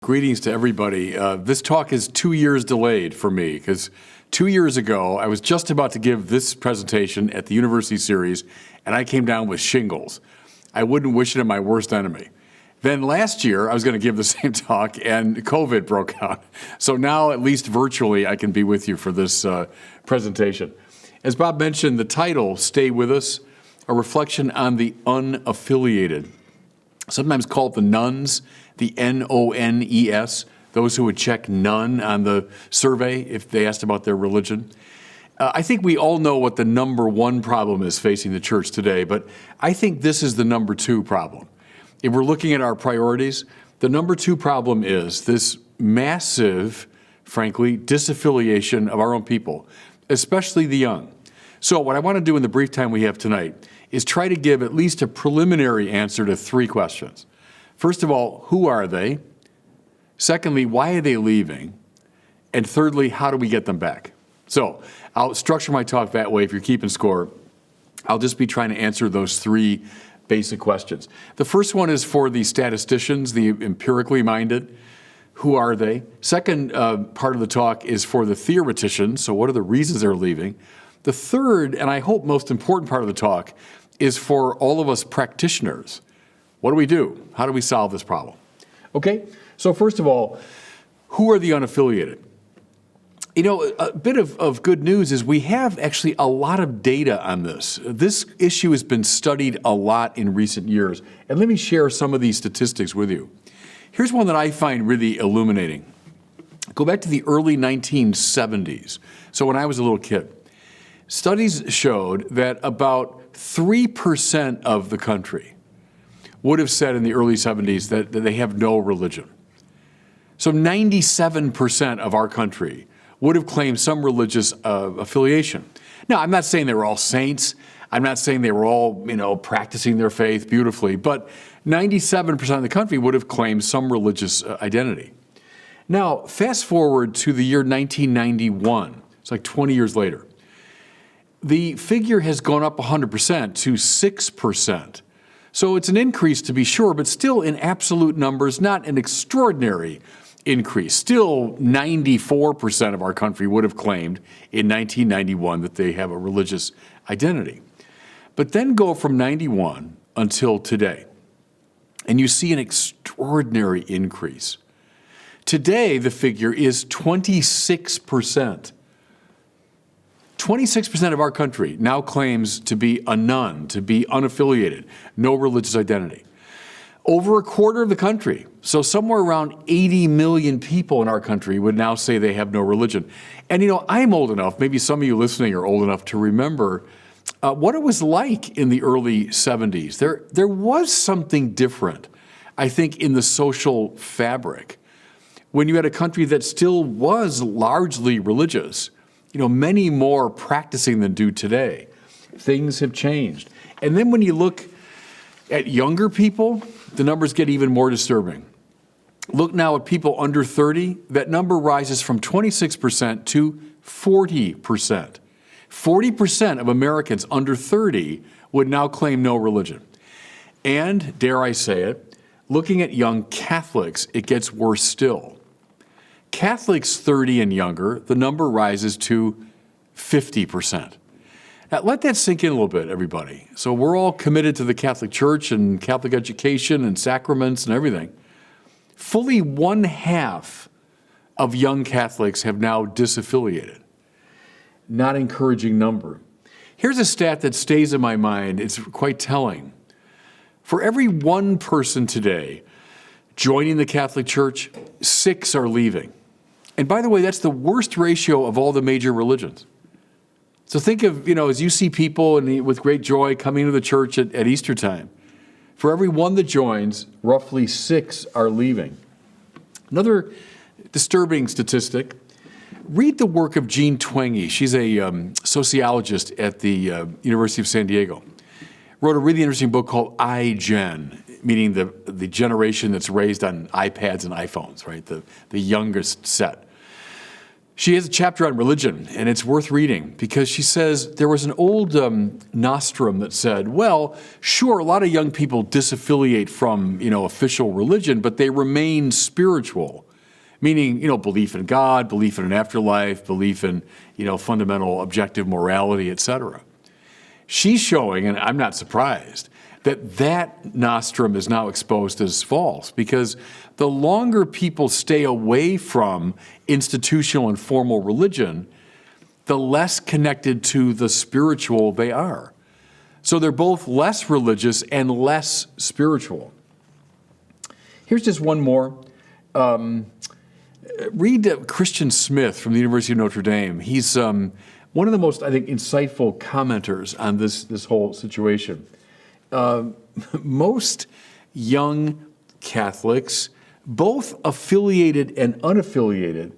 Greetings to everybody. This talk is 2 years delayed for me because 2 years ago I was just about to give this presentation at the University Series and I came down with shingles. I wouldn't wish it on my worst enemy. Then last year I was going to give the same talk and COVID broke out. So now at least virtually I can be with you for this presentation. As Bob mentioned, the title, Stay With Us, a reflection on the unaffiliated. Sometimes called the nuns, the N-O-N-E-S, those who would check none on the survey if they asked about their religion. I think we all know what the number one problem is facing the church today, but I think this is the number two problem. If we're looking at our priorities, the number two problem is this massive, frankly, disaffiliation of our own people, especially the young. So what I want to do in the brief time we have tonight is try to give at least a preliminary answer to three questions. First of all, who are they? Secondly, why are they leaving? And thirdly, how do we get them back? So I'll structure my talk that way. If you're keeping score, I'll just be trying to answer those three basic questions. The first one is for the statisticians, the empirically minded. Who are they? Second part of the talk is for the theoreticians. So what are the reasons they're leaving? The third, and I hope most important part of the talk, is for all of us practitioners. What do we do? How do we solve this problem? Okay, so first of all, who are the unaffiliated? You know, a bit of good news is we have actually a lot of data on this. This issue has been studied a lot in recent years, and let me share some of these statistics with you. Here's one that I find really illuminating. Go back to the early 1970s, so when I was a little kid. Studies showed that about 3% of the country would have said in the early 70s that they have no religion. So 97% of our country would have claimed some religious affiliation. Now, I'm not saying they were all saints. I'm not saying they were all, practicing their faith beautifully, but 97% of the country would have claimed some religious identity. Now, fast forward to the year 1991. It's like 20 years later. The figure has gone up 100% to 6%. So it's an increase to be sure, but still in absolute numbers, not an extraordinary increase. Still 94% of our country would have claimed in 1991 that they have a religious identity. But then go from 91 until today, and you see an extraordinary increase. Today, the figure is 26%. 26% of our country now claims to be a nun, to be unaffiliated, no religious identity. Over a quarter of the country, so somewhere around 80 million people in our country would now say they have no religion. And I'm old enough, maybe some of you listening are old enough to remember what it was like in the early 70s. There was something different, I think, in the social fabric. When you had a country that still was largely religious, many more practicing than do today. Things have changed. And then when you look at younger people, the numbers get even more disturbing. Look now at people under 30, that number rises from 26% to 40%. 40% of Americans under 30 would now claim no religion. And, dare I say it, looking at young Catholics, it gets worse still. Catholics 30 and younger, the number rises to 50%. Now, let that sink in a little bit, everybody. So we're all committed to the Catholic Church and Catholic education and sacraments and everything. Fully 1/2 of young Catholics have now disaffiliated. Not encouraging number. Here's a stat that stays in my mind. It's quite telling. For every one person today joining the Catholic Church, 6 are leaving. And by the way, that's the worst ratio of all the major religions. So think of, as you see people with great joy coming to the church at Easter time. For every one that joins, roughly 6 are leaving. Another disturbing statistic, read the work of Jean Twenge. She's a sociologist at the University of San Diego. Wrote a really interesting book called iGen, meaning the generation that's raised on iPads and iPhones, right? The youngest set. She has a chapter on religion, and it's worth reading because she says there was an old nostrum that said, well, sure, a lot of young people disaffiliate from, official religion, but they remain spiritual, meaning, belief in God, belief in an afterlife, belief in, fundamental objective morality, etc. She's showing, and I'm not surprised, that nostrum is now exposed as false because the longer people stay away from institutional and formal religion, the less connected to the spiritual they are. So they're both less religious and less spiritual. Here's just one more. Read Christian Smith from the University of Notre Dame. He's one of the most, I think, insightful commenters on this whole situation. Most young Catholics, both affiliated and unaffiliated,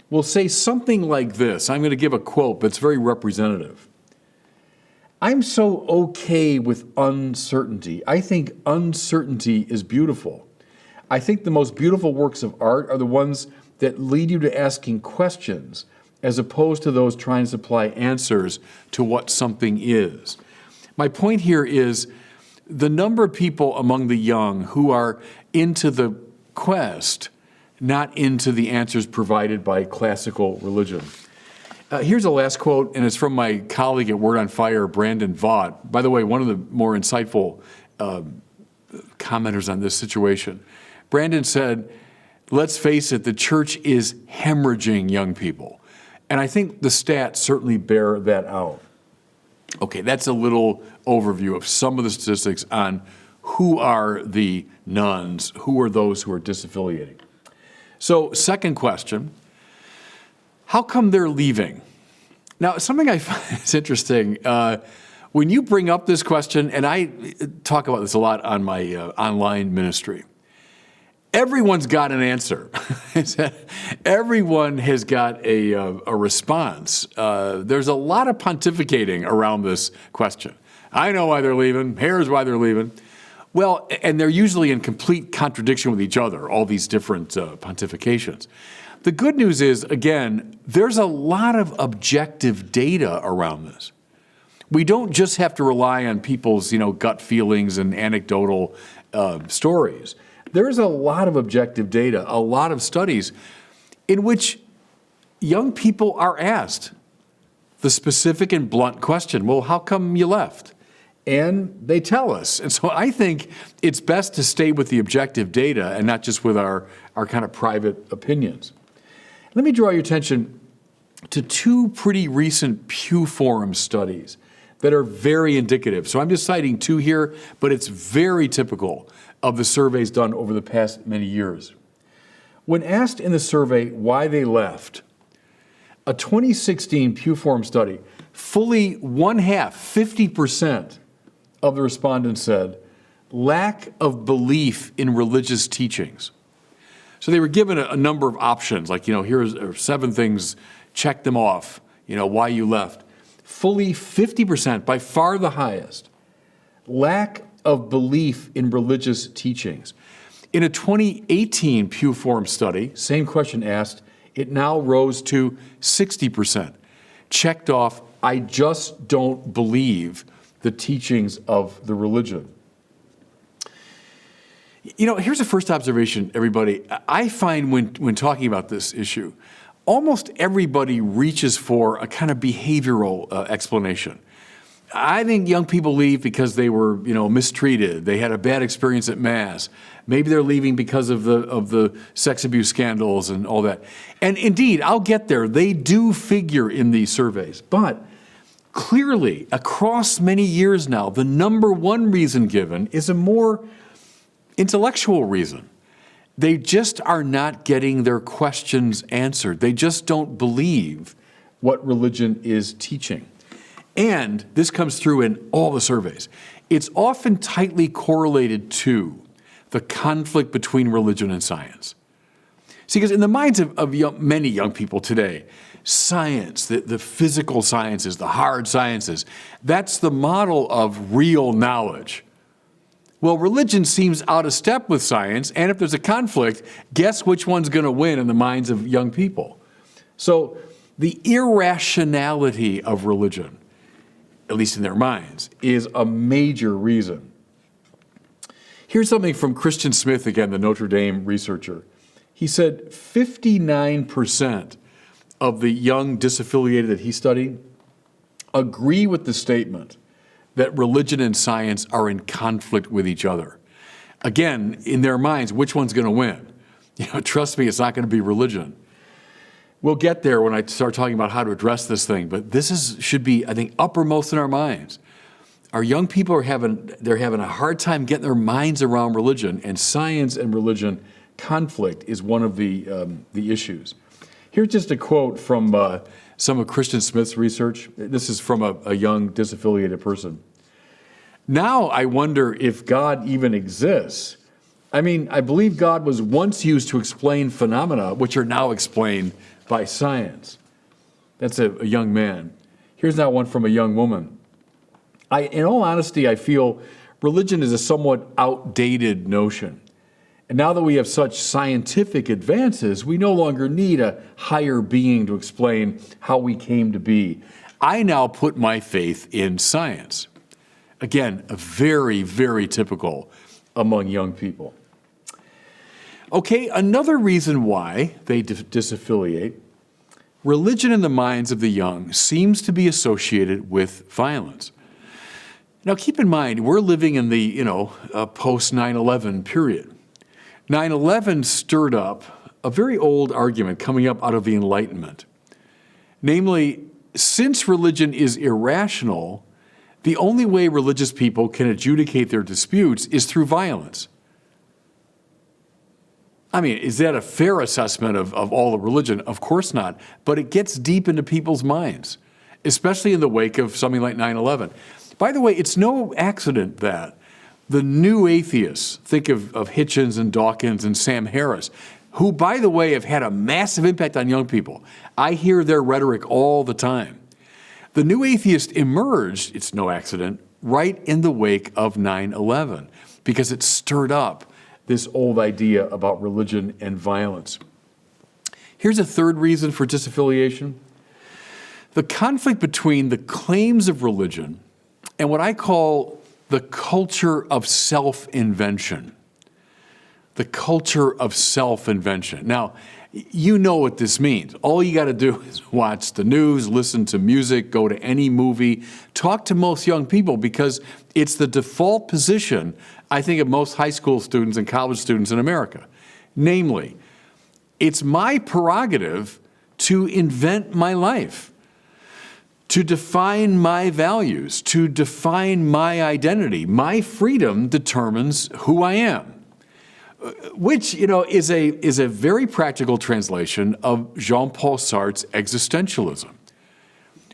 will say something like this. I'm going to give a quote, but it's very representative. I'm so okay with uncertainty. I think uncertainty is beautiful. I think the most beautiful works of art are the ones that lead you to asking questions as opposed to those trying to supply answers to what something is. My point here is the number of people among the young who are into the quest, not into the answers provided by classical religion. Here's a last quote, and it's from my colleague at Word on Fire, Brandon Vaught. By the way, one of the more insightful commenters on this situation. Brandon said, let's face it, the church is hemorrhaging young people. And I think the stats certainly bear that out. Okay, that's a little overview of some of the statistics on who are the nuns, who are those who are disaffiliating. So, second question, how come they're leaving? Now, something I find is interesting, when you bring up this question, and I talk about this a lot on my online ministry, everyone's got an answer. Everyone has got a response. There's a lot of pontificating around this question. I know why they're leaving. Here's why they're leaving. Well, and they're usually in complete contradiction with each other, all these different pontifications. The good news is, again, there's a lot of objective data around this. We don't just have to rely on people's, gut feelings and anecdotal stories. There's a lot of objective data, a lot of studies in which young people are asked the specific and blunt question, well, how come you left? And they tell us. And so I think it's best to stay with the objective data and not just with our kind of private opinions. Let me draw your attention to two pretty recent Pew Forum studies that are very indicative. So I'm just citing two here, but it's very typical of the surveys done over the past many years. When asked in the survey why they left, a 2016 Pew Forum study, fully 50% of the respondents said, lack of belief in religious teachings. So they were given a number of options, like, here's 7 things, check them off, why you left. Fully 50%, by far the highest, lack of belief in religious teachings. In a 2018 Pew Forum study, same question asked, it now rose to 60%. Checked off, I just don't believe the teachings of the religion. Here's a first observation, everybody. I find when talking about this issue, almost everybody reaches for a kind of behavioral explanation. I think young people leave because they were, mistreated. They had a bad experience at Mass. Maybe they're leaving because of the sex abuse scandals and all that. And indeed, I'll get there. They do figure in these surveys. But clearly, across many years now, the number one reason given is a more intellectual reason. They just are not getting their questions answered. They just don't believe what religion is teaching. And this comes through in all the surveys. It's often tightly correlated to the conflict between religion and science. See, because in the minds of many young people today, science, the physical sciences, the hard sciences, that's the model of real knowledge. Well, religion seems out of step with science, and if there's a conflict, guess which one's going to win in the minds of young people? So The irrationality of religion, at least in their minds, is a major reason. Here's something from Christian Smith, again, the Notre Dame researcher. He said 59% of the young disaffiliated that he studied agree with the statement that religion and science are in conflict with each other. Again, in their minds, which one's going to win? Trust me, it's not going to be religion. We'll get there when I start talking about how to address this thing, but should be, I think, uppermost in our minds. Our young people are having a hard time getting their minds around religion, and science and religion conflict is one of the issues. Here's just a quote from some of Christian Smith's research. This is from a young disaffiliated person. Now I wonder if God even exists. I believe God was once used to explain phenomena which are now explained by science. That's a young man. Here's now one from a young woman. In all honesty, I feel religion is a somewhat outdated notion. And now that we have such scientific advances, we no longer need a higher being to explain how we came to be. I now put my faith in science. Again, very, very typical among young people. Okay, another reason why they disaffiliate, religion in the minds of the young seems to be associated with violence. Now, keep in mind, we're living in the, post 9/11 period. 9/11 stirred up a very old argument coming up out of the Enlightenment. Namely, since religion is irrational, the only way religious people can adjudicate their disputes is through violence. Is that a fair assessment of all of religion? Of course not. But it gets deep into people's minds, especially in the wake of something like 9/11. By the way, it's no accident that the new atheists, think of Hitchens and Dawkins and Sam Harris, who, by the way, have had a massive impact on young people. I hear their rhetoric all the time. The new atheist emerged, it's no accident, right in the wake of 9/11, because it stirred up this old idea about religion and violence. Here's a third reason for disaffiliation. The conflict between the claims of religion and what I call the culture of self-invention. The culture of self-invention. Now, you know what this means. All you got to do is watch the news, listen to music, go to any movie, talk to most young people, because it's the default position, I think, of most high school students and college students in America. Namely, it's my prerogative to invent my life, to define my values, to define my identity. My freedom determines who I am. Which, is a very practical translation of Jean-Paul Sartre's existentialism.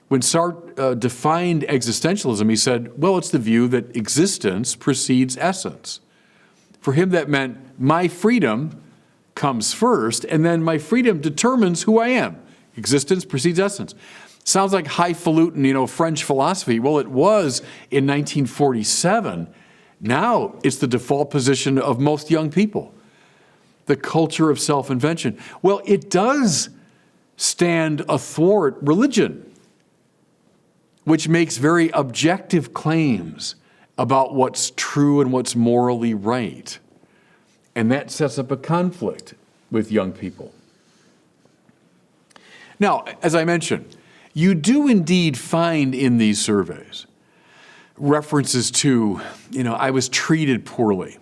When Sartre defined existentialism, he said, well, it's the view that existence precedes essence. For him, that meant my freedom comes first, and then my freedom determines who I am. Existence precedes essence. Sounds like highfalutin, French philosophy. Well, it was in 1947. Now it's the default position of most young people. The culture of self-invention. Well, it does stand athwart religion, which makes very objective claims about what's true and what's morally right. And that sets up a conflict with young people. Now, as I mentioned, you do indeed find in these surveys references to, I was treated poorly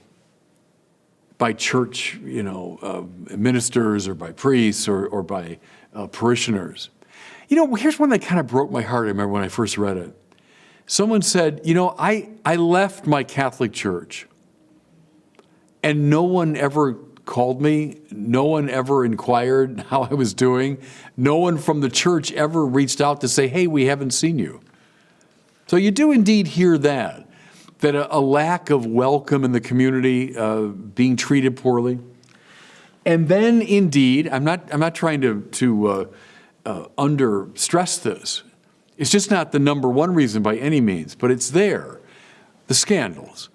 by church, ministers or by priests or by parishioners. Here's one that kind of broke my heart, I remember when I first read it. Someone said, I left my Catholic church and no one ever called me. No one ever inquired how I was doing. No one from the church ever reached out to say, hey, we haven't seen you. So you do indeed hear that a lack of welcome in the community, being treated poorly. And then indeed, I'm not trying to under stress this. It's just not the number one reason by any means, but it's there. The scandals.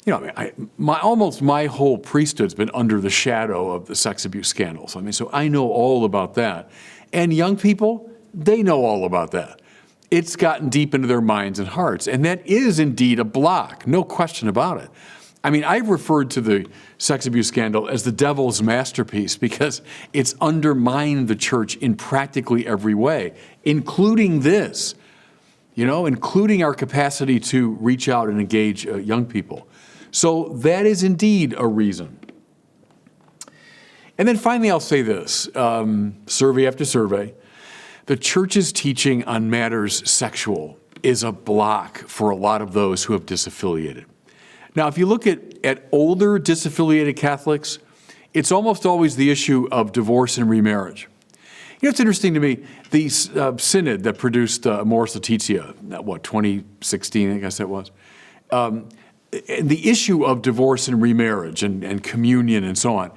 Almost my whole priesthood's been under the shadow of the sex abuse scandals. So I know all about that. And young people, they know all about that. It's gotten deep into their minds and hearts, and that is indeed a block, no question about it. I mean, I've referred to the sex abuse scandal as the devil's masterpiece because it's undermined the church in practically every way, including this, including our capacity to reach out and engage young people. So that is indeed a reason. And then finally, I'll say this, survey after survey, the church's teaching on matters sexual is a block for a lot of those who have disaffiliated. Now, if you look at older disaffiliated Catholics, it's almost always the issue of divorce and remarriage. It's interesting to me, the synod that produced Amoris Laetitia, 2016, I guess that was, the issue of divorce and remarriage and communion and so on,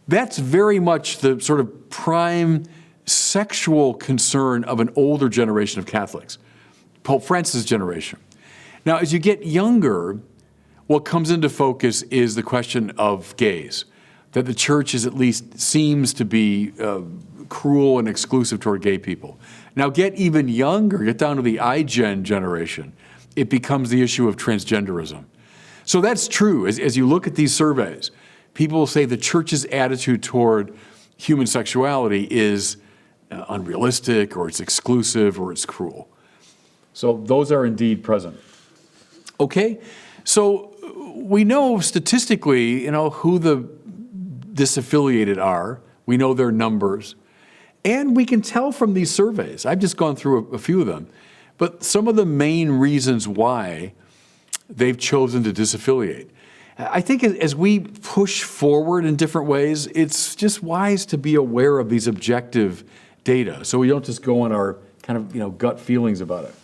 that's very much the sort of prime sexual concern of an older generation of Catholics, Pope Francis' generation. Now, as you get younger, what comes into focus is the question of gays, that the church is at least seems to be cruel and exclusive toward gay people. Now get even younger, get down to the iGen generation, it becomes the issue of transgenderism. So that's true. As you look at these surveys, people will say the church's attitude toward human sexuality is unrealistic, or it's exclusive, or it's cruel. So those are indeed present. Okay, so we know statistically, who the disaffiliated are. We know their numbers. And we can tell from these surveys, I've just gone through a few of them, but some of the main reasons why they've chosen to disaffiliate. I think as we push forward in different ways, it's just wise to be aware of these objective data so we don't just go on our kind of gut feelings about it.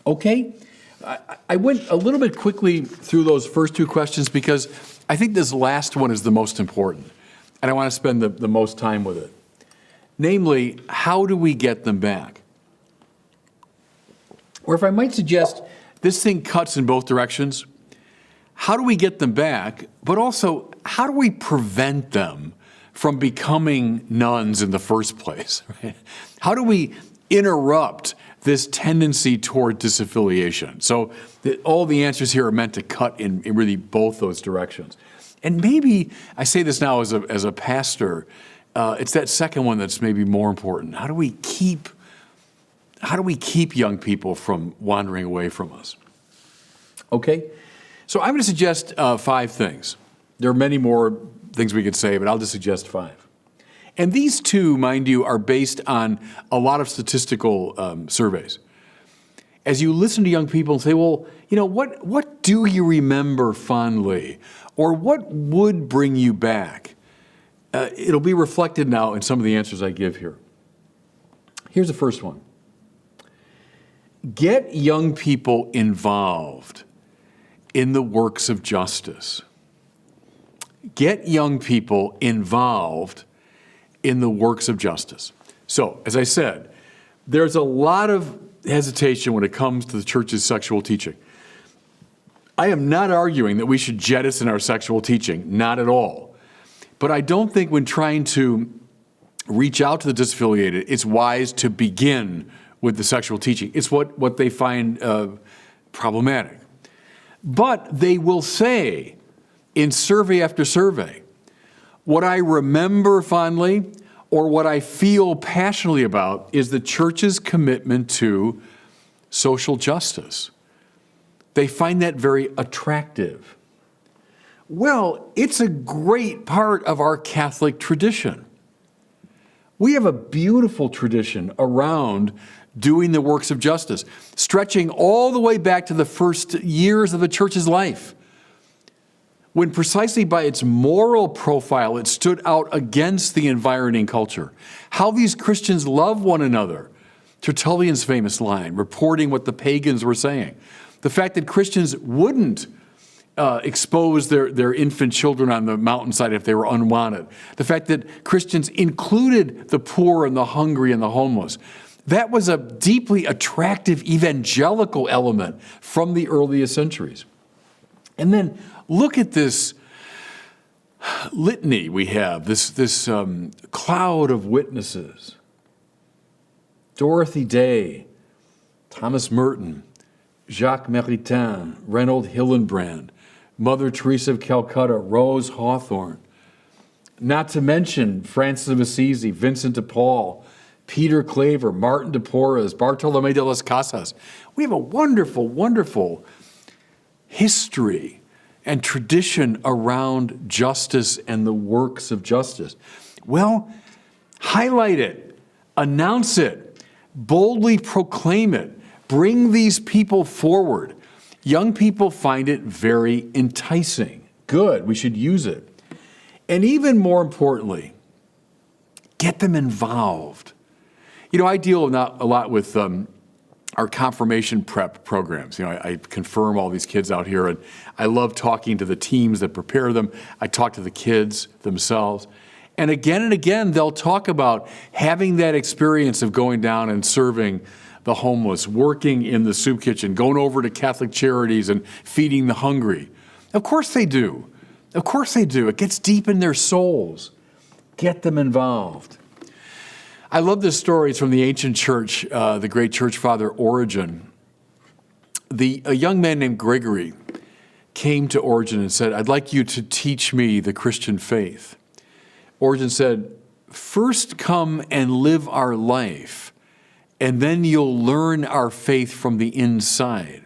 Okay, I went a little bit quickly through those first two questions because I think this last one is the most important, and I want to spend the most time with it. Namely, how do we get them back? Or if I might suggest, this thing cuts in both directions. How do we get them back, but also how do we prevent them from becoming nuns in the first place? Right? How do we interrupt this tendency toward disaffiliation? So all the answers here are meant to cut in really both those directions. And maybe, I say this now as a pastor, it's that second one that's maybe more important. How do we keep young people from wandering away from us? Okay, so I'm going to suggest 5 things. There are many more things we could say, but I'll just suggest 5. And these 2, mind you, are based on a lot of statistical surveys. As you listen to young people and say, well, what do you remember fondly? Or what would bring you back? It'll be reflected now in some of the answers I give here. Here's the first one. Get young people involved in the works of justice. Get young people involved in the works of justice. So, as I said, there's a lot of hesitation when it comes to the church's sexual teaching. I am not arguing that we should jettison our sexual teaching, not at all. But I don't think when trying to reach out to the disaffiliated, it's wise to begin with the sexual teaching. It's what they find problematic. But they will say in survey after survey, what I remember fondly or what I feel passionately about is the church's commitment to social justice. They find that very attractive. Well, it's a great part of our Catholic tradition. We have a beautiful tradition around doing the works of justice, stretching all the way back to the first years of the church's life, when precisely by its moral profile it stood out against the environing culture. How these Christians love one another. Tertullian's famous line, reporting what the pagans were saying. The fact that Christians wouldn't expose their infant children on the mountainside if they were unwanted. The fact that Christians included the poor and the hungry and the homeless. That was a deeply attractive evangelical element from the earliest centuries. And then look at this litany we have, this cloud of witnesses. Dorothy Day, Thomas Merton, Jacques Maritain, Reynold Hillenbrand, Mother Teresa of Calcutta, Rose Hawthorne. Not to mention Francis of Assisi, Vincent de Paul, Peter Claver, Martin de Porres, Bartolomé de las Casas. We have a wonderful, wonderful history and tradition around justice and the works of justice. Well, highlight it, announce it, boldly proclaim it, bring these people forward. Young people find it very enticing. Good, we should use it. And even more importantly, get them involved. You know, I deal a lot with our confirmation prep programs. You know, I confirm all these kids out here, and I love talking to the teams that prepare them. I talk to the kids themselves. And again, they'll talk about having that experience of going down and serving the homeless, working in the soup kitchen, going over to Catholic Charities and feeding the hungry. Of course they do. Of course they do. It gets deep in their souls. Get them involved. I love this story. It's from the ancient church, the great church father Origen. A young man named Gregory came to Origen and said, "I'd like you to teach me the Christian faith." Origen said, "First come and live our life, and then you'll learn our faith from the inside."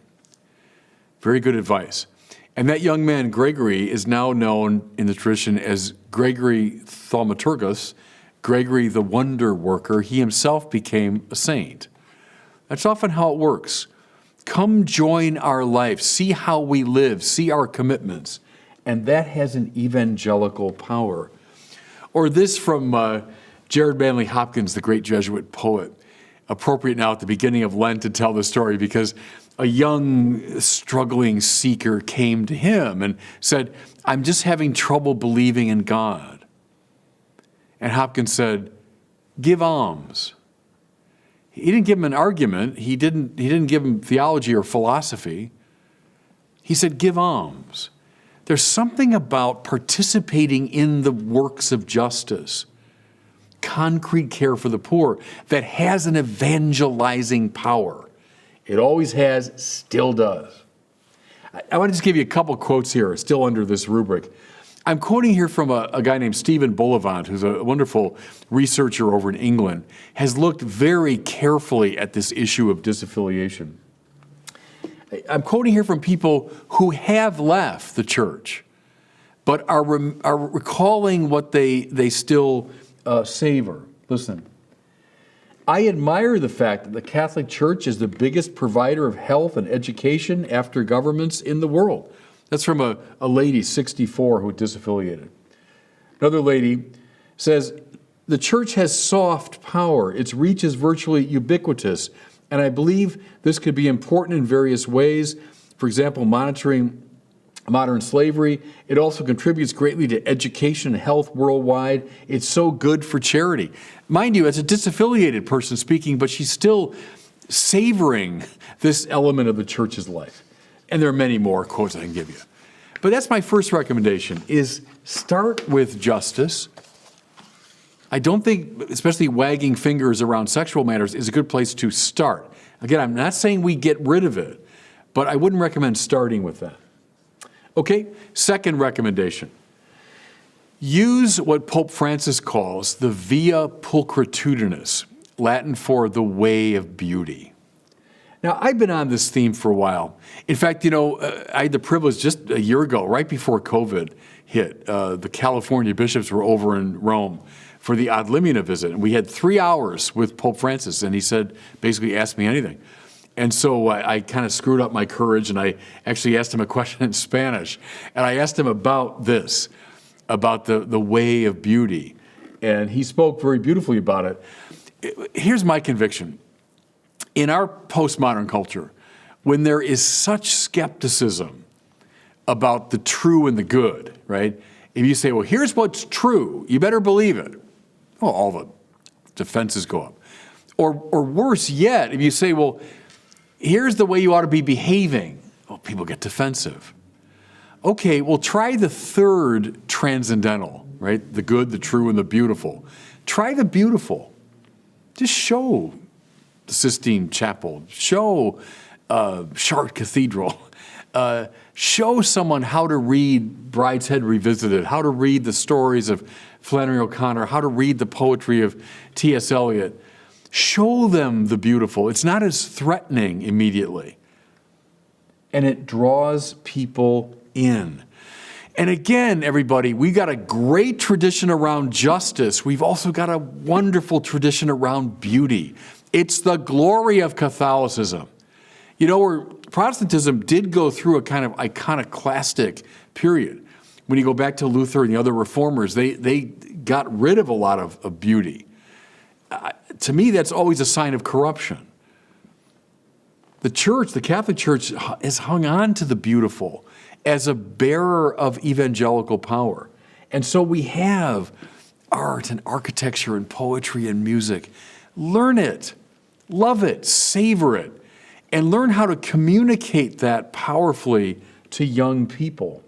Very good advice. And that young man, Gregory, is now known in the tradition as Gregory Thaumaturgus, Gregory the Wonder Worker. He himself became a saint. That's often how it works. Come join our life, see how we live, see our commitments. And that has an evangelical power. Or this from Jared Manley Hopkins, the great Jesuit poet. Appropriate now at the beginning of Lent to tell the story because a young, struggling seeker came to him and said, "I'm just having trouble believing in God." And Hopkins said, "Give alms." He didn't give him an argument. He didn't give him theology or philosophy. He said, "Give alms." There's something about participating in the works of justice, concrete care for the poor, that has an evangelizing power. It always has, still does. I want to just give you a couple quotes here, still under this rubric. I'm quoting here from a guy named Stephen Bullivant, who's a wonderful researcher over in England, has looked very carefully at this issue of disaffiliation. I'm quoting here from people who have left the church, but are recalling what they still savor. Listen. "I admire the fact that the Catholic Church is the biggest provider of health and education after governments in the world." That's from a lady, 64, who disaffiliated. Another lady says, "The church has soft power. Its reach is virtually ubiquitous, and I believe this could be important in various ways. For example, monitoring modern slavery. It also contributes greatly to education and health worldwide. It's so good for charity." Mind you, as a disaffiliated person speaking, but she's still savoring this element of the church's life. And there are many more quotes I can give you. But that's my first recommendation, is start with justice. I don't think, especially wagging fingers around sexual matters, is a good place to start. Again, I'm not saying we get rid of it, but I wouldn't recommend starting with that. Okay, second recommendation. Use what Pope Francis calls the via pulchritudinis, Latin for the way of beauty. Now, I've been on this theme for a while. In fact, you know, I had the privilege just a year ago, right before COVID hit, the California bishops were over in Rome for the Ad Limina visit. And we had 3 hours with Pope Francis, and he said, basically ask me anything. And so I kind of screwed up my courage, and I actually asked him a question in Spanish. And I asked him about this, about the way of beauty. And he spoke very beautifully about it. Here's my conviction. In our postmodern culture, when there is such skepticism about the true and the good, right? If you say, well, here's what's true, you better believe it. Well, all the defenses go up. Or worse yet, if you say, well, here's the way you ought to be behaving, well, people get defensive. Okay, well, try the third transcendental, right? The good, the true, and the beautiful. Try the beautiful. Just show the Sistine Chapel. Show Chartres Cathedral. Show someone how to read Brideshead Revisited, how to read the stories of Flannery O'Connor, how to read the poetry of T.S. Eliot. Show them the beautiful. It's not as threatening immediately. And it draws people in. And again, everybody, we got a great tradition around justice. We've also got a wonderful tradition around beauty. It's the glory of Catholicism. You know, where Protestantism did go through a kind of iconoclastic period. When you go back to Luther and the other reformers, they got rid of a lot of beauty. To me, that's always a sign of corruption. The church, the Catholic Church, has hung on to the beautiful as a bearer of evangelical power. And so we have art and architecture and poetry and music. Learn it, love it, savor it, and learn how to communicate that powerfully to young people.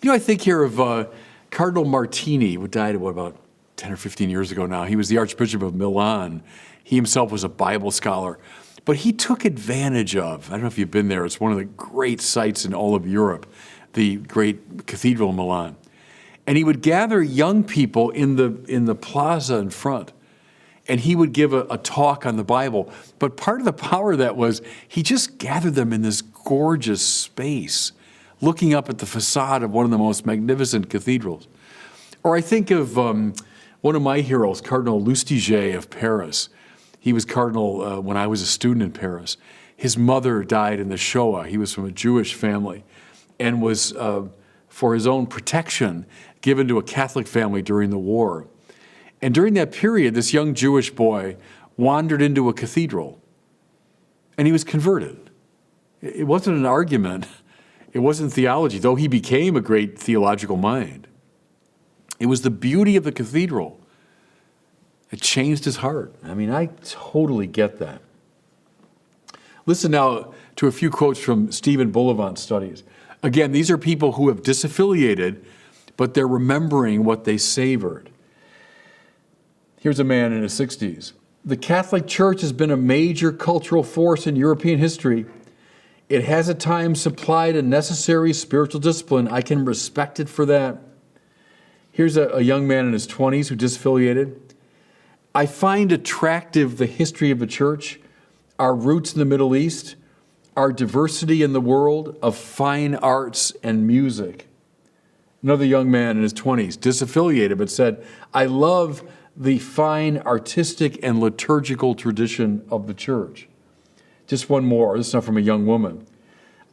You know, I think here of Cardinal Martini, who died, about 10 or 15 years ago now. He was the Archbishop of Milan. He himself was a Bible scholar. But he took advantage of, I don't know if you've been there, it's one of the great sites in all of Europe, the great cathedral in Milan. And he would gather young people in the plaza in front, and he would give a talk on the Bible. But part of the power of that was he just gathered them in this gorgeous space, looking up at the facade of one of the most magnificent cathedrals. Or I think of one of my heroes, Cardinal Lustige of Paris. He was cardinal when I was a student in Paris. His mother died in the Shoah. He was from a Jewish family and was, for his own protection, given to a Catholic family during the war. And during that period, this young Jewish boy wandered into a cathedral, and he was converted. It wasn't an argument. It wasn't theology, though he became a great theological mind. It was the beauty of the cathedral. It changed his heart. I mean, I totally get that. Listen now to a few quotes from Stephen Bullivant's studies. Again, these are people who have disaffiliated, but they're remembering what they savored. Here's a man in his 60s. The Catholic Church has been a major cultural force in European history. It has at times supplied a necessary spiritual discipline. I can respect it for that. Here's a young man in his 20s who disaffiliated. I find attractive the history of the church, our roots in the Middle East, our diversity in the world of fine arts and music. Another young man in his 20s, disaffiliated, but said, I love the fine artistic and liturgical tradition of the church. Just one more, this is not from a young woman.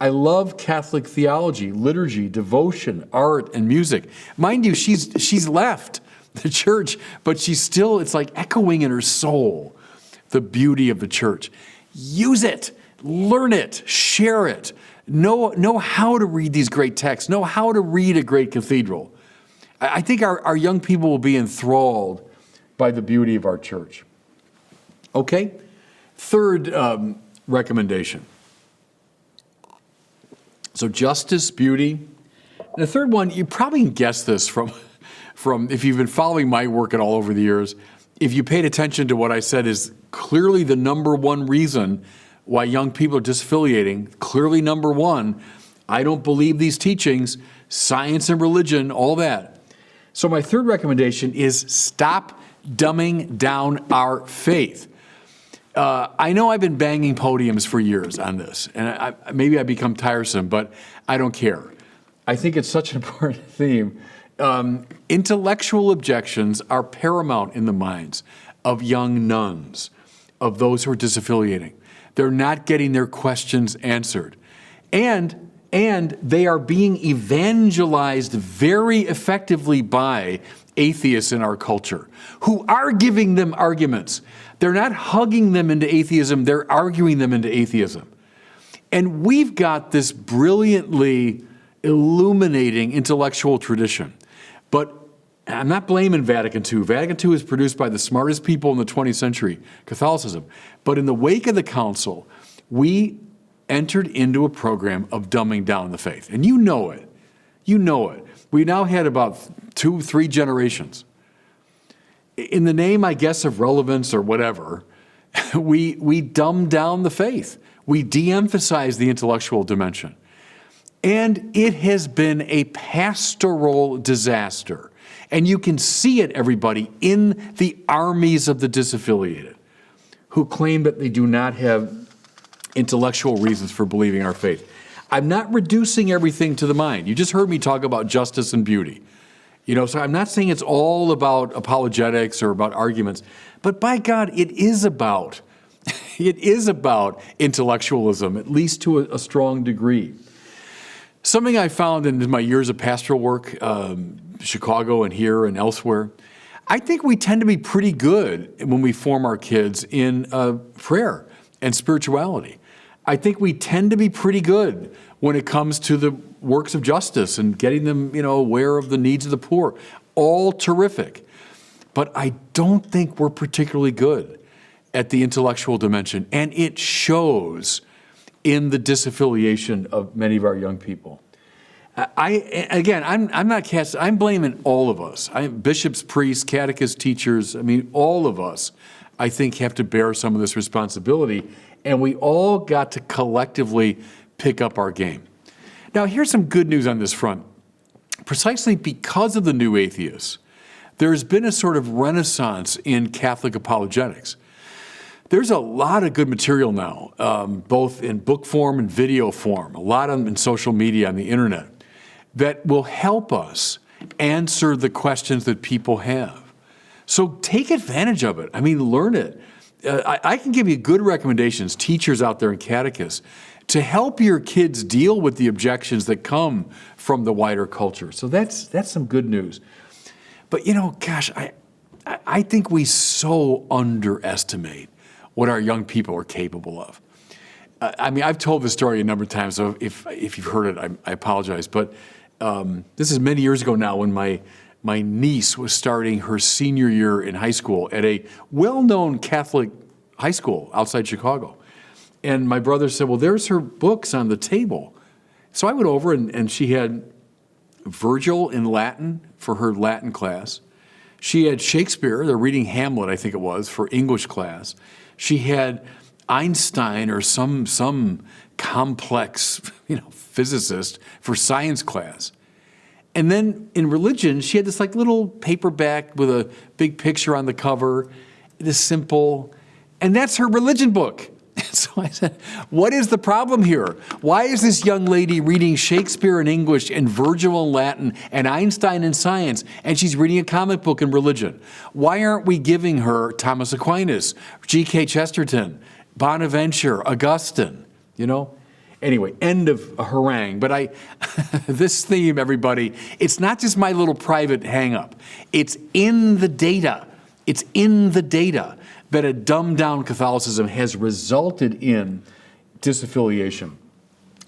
I love Catholic theology, liturgy, devotion, art, and music. Mind you, she's left the church, but she's still, it's like echoing in her soul, the beauty of the church. Use it, learn it, share it, know how to read these great texts, know how to read a great cathedral. I think our young people will be enthralled by the beauty of our church. Okay, third recommendation. So justice, beauty. And the third one, you probably can guess this from if you've been following my work at all over the years, if you paid attention to what I said is clearly the number one reason why young people are disaffiliating, clearly number one, I don't believe these teachings, science and religion, all that. So my third recommendation is stop dumbing down our faith. I know I've been banging podiums for years on this, and maybe I become tiresome, but I don't care. I think it's such an important theme. Intellectual objections are paramount in the minds of young nuns, of those who are disaffiliating. They're not getting their questions answered. And they are being evangelized very effectively by atheists in our culture, who are giving them arguments. They're not hugging them into atheism, they're arguing them into atheism. And we've got this brilliantly illuminating intellectual tradition. But I'm not blaming Vatican II. Vatican II is produced by the smartest people in the 20th century, Catholicism. But in the wake of the council, we entered into a program of dumbing down the faith. And you know it. You know it. We now had about 2-3 generations. In the name, I guess, of relevance or whatever, we dumb down the faith. We de-emphasize the intellectual dimension. And it has been a pastoral disaster. And you can see it, everybody, in the armies of the disaffiliated who claim that they do not have intellectual reasons for believing our faith. I'm not reducing everything to the mind. You just heard me talk about justice and beauty. So I'm not saying it's all about apologetics or about arguments, but by God, it is about intellectualism, at least to a strong degree. Something I found in my years of pastoral work, Chicago and here and elsewhere, I think we tend to be pretty good when we form our kids in prayer and spirituality. I think we tend to be pretty good when it comes to the works of justice and getting them, aware of the needs of the poor. All terrific. But I don't think we're particularly good at the intellectual dimension. And it shows in the disaffiliation of many of our young people. I'm blaming all of us. Bishops, priests, catechists, teachers, all of us, I think, have to bear some of this responsibility. And we all got to collectively pick up our game. Now, here's some good news on this front. Precisely because of the new atheists, there's been a sort of renaissance in Catholic apologetics. There's a lot of good material now, both in book form and video form, a lot in social media, on the internet, that will help us answer the questions that people have. So take advantage of it. Learn it. I can give you good recommendations, teachers out there and catechists, to help your kids deal with the objections that come from the wider culture. So that's some good news. But, I think we so underestimate what our young people are capable of. I've told this story a number of times, so if you've heard it, I apologize. But this is many years ago now when my niece was starting her senior year in high school at a well-known Catholic high school outside Chicago. And my brother said, well, there's her books on the table. So I went over and she had Virgil in Latin for her Latin class. She had Shakespeare, they're reading Hamlet, I think it was, for English class. She had Einstein or some complex, physicist for science class. And then in religion, she had this little paperback with a big picture on the cover, this simple, and that's her religion book. So I said, what is the problem here? Why is this young lady reading Shakespeare in English and Virgil in Latin and Einstein in science, and she's reading a comic book in religion? Why aren't we giving her Thomas Aquinas, G.K. Chesterton, Bonaventure, Augustine, Anyway, end of a harangue. But this theme, everybody, it's not just my little private hang-up. It's in the data. It's in the data that a dumbed-down Catholicism has resulted in disaffiliation.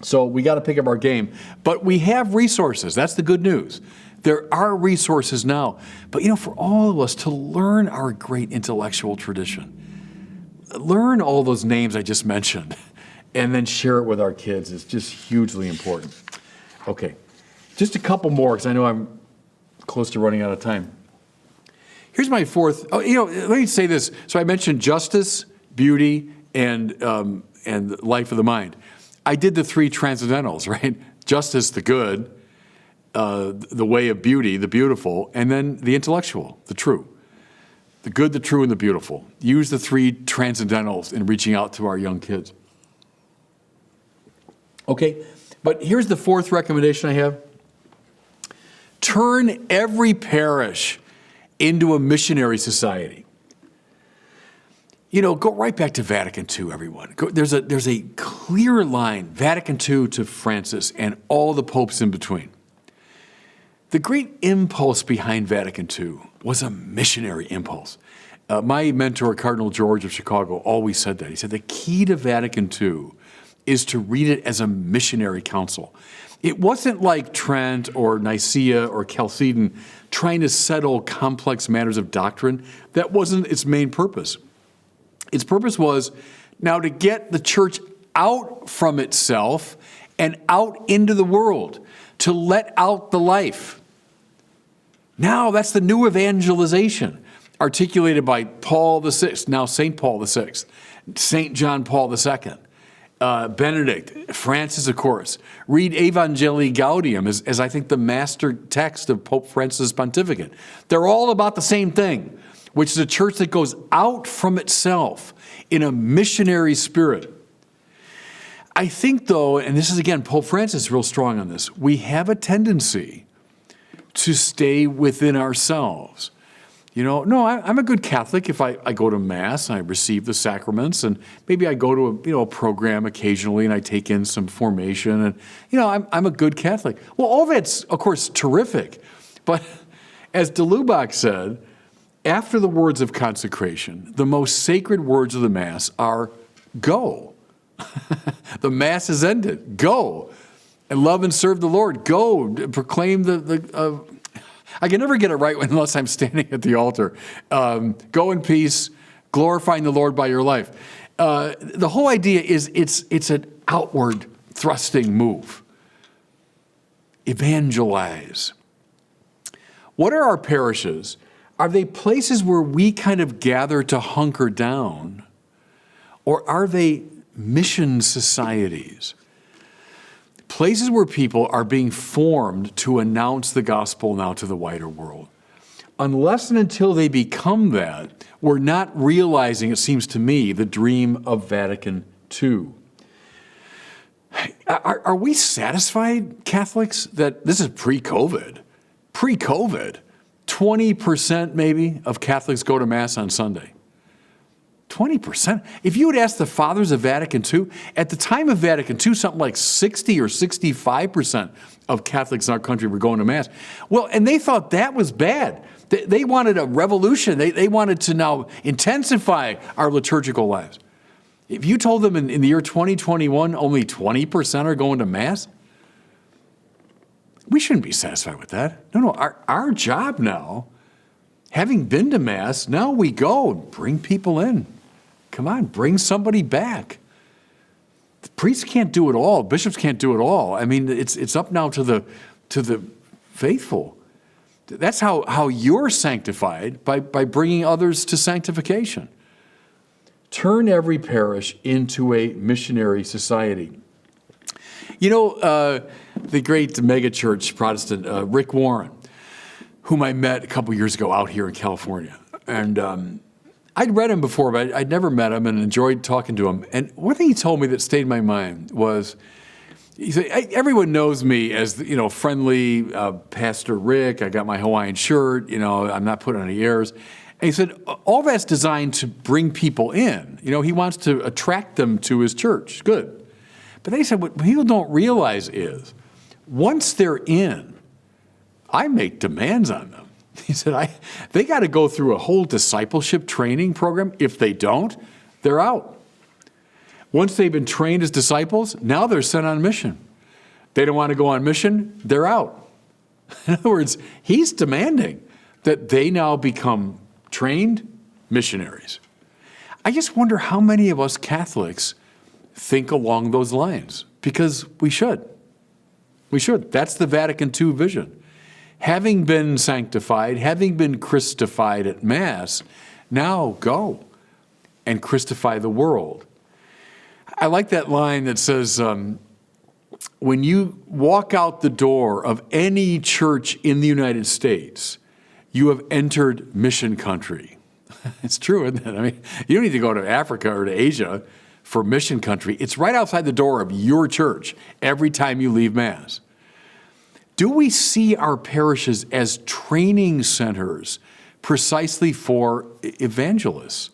So we got to pick up our game. But we have resources. That's the good news. There are resources now. But, for all of us to learn our great intellectual tradition, learn all those names I just mentioned, and then share it with our kids is just hugely important. Okay, just a couple more, because I know I'm close to running out of time. Here's my fourth. Let me say this. So I mentioned justice, beauty, and life of the mind. I did the 3 transcendentals, right? Justice, the good, the way of beauty, the beautiful, and then the intellectual, the true. The good, the true, and the beautiful. Use the 3 transcendentals in reaching out to our young kids. Okay, but here's the 4th recommendation I have. Turn every parish into a missionary society. Go right back to Vatican II, everyone. There's a clear line, Vatican II to Francis and all the popes in between. The great impulse behind Vatican II was a missionary impulse. My mentor, Cardinal George of Chicago, always said that. He said the key to Vatican II is to read it as a missionary council. It wasn't like Trent or Nicaea or Chalcedon trying to settle complex matters of doctrine. That wasn't its main purpose. Its purpose was now to get the church out from itself and out into the world to let out the life. Now that's the new evangelization articulated by Paul VI, now St. Paul VI, St. John Paul II, Benedict, Francis, of course. Read Evangelii Gaudium as I think the master text of Pope Francis' pontificate. They're all about the same thing, which is a church that goes out from itself in a missionary spirit. I think, though, and this is, again, Pope Francis is real strong on this, we have a tendency to stay within ourselves. No, I'm a good Catholic if I go to Mass and I receive the sacraments, and maybe I go to a program occasionally and I take in some formation, and I'm a good Catholic. Well, all that's, of course, terrific, but as de Lubac said, after the words of consecration, the most sacred words of the Mass are go. The Mass is ended. Go and love and serve the Lord. Go proclaim I can never get it right unless I'm standing at the altar. Go in peace, glorifying the Lord by your life. The whole idea is it's an outward thrusting move. Evangelize. What are our parishes? Are they places where we kind of gather to hunker down? Or are they mission societies? Places where people are being formed to announce the gospel now to the wider world. Unless and until they become that, we're not realizing, it seems to me, the dream of Vatican II. Are we satisfied, Catholics, that this is pre-COVID? Pre-COVID, 20% maybe of Catholics go to Mass on Sunday. 20%. If you would ask the fathers of Vatican II, at the time of Vatican II, something like 60 or 65% of Catholics in our country were going to Mass. Well, and they thought that was bad. They wanted a revolution. They wanted to now intensify our liturgical lives. If you told them in the year 2021, only 20% are going to Mass, we shouldn't be satisfied with that. No, our job now, having been to Mass, now we go and bring people in. Come on, bring somebody back. The priests can't do it all. Bishops can't do it all. I mean, it's up now to the faithful. That's how you're sanctified, by bringing others to sanctification. Turn every parish into a missionary society. The great megachurch Protestant, Rick Warren, whom I met a couple years ago out here in California. And I'd read him before, but I'd never met him and enjoyed talking to him. And one thing he told me that stayed in my mind was, he said, everyone knows me as, friendly Pastor Rick. I got my Hawaiian shirt, I'm not putting on any airs. And he said, all that's designed to bring people in. He wants to attract them to his church. Good. But they said, what people don't realize is, once they're in, I make demands on them. He said, they got to go through a whole discipleship training program. If they don't, they're out. Once they've been trained as disciples, now they're sent on mission. They don't want to go on mission, they're out. In other words, he's demanding that they now become trained missionaries. I just wonder how many of us Catholics think along those lines, because we should. We should. That's the Vatican II vision. Having been sanctified, having been Christified at Mass, now go and Christify the world. I like that line that says, when you walk out the door of any church in the United States, you have entered mission country. It's true, isn't it? I mean, you don't need to go to Africa or to Asia for mission country. It's right outside the door of your church every time you leave Mass. Do we see our parishes as training centers precisely for evangelists,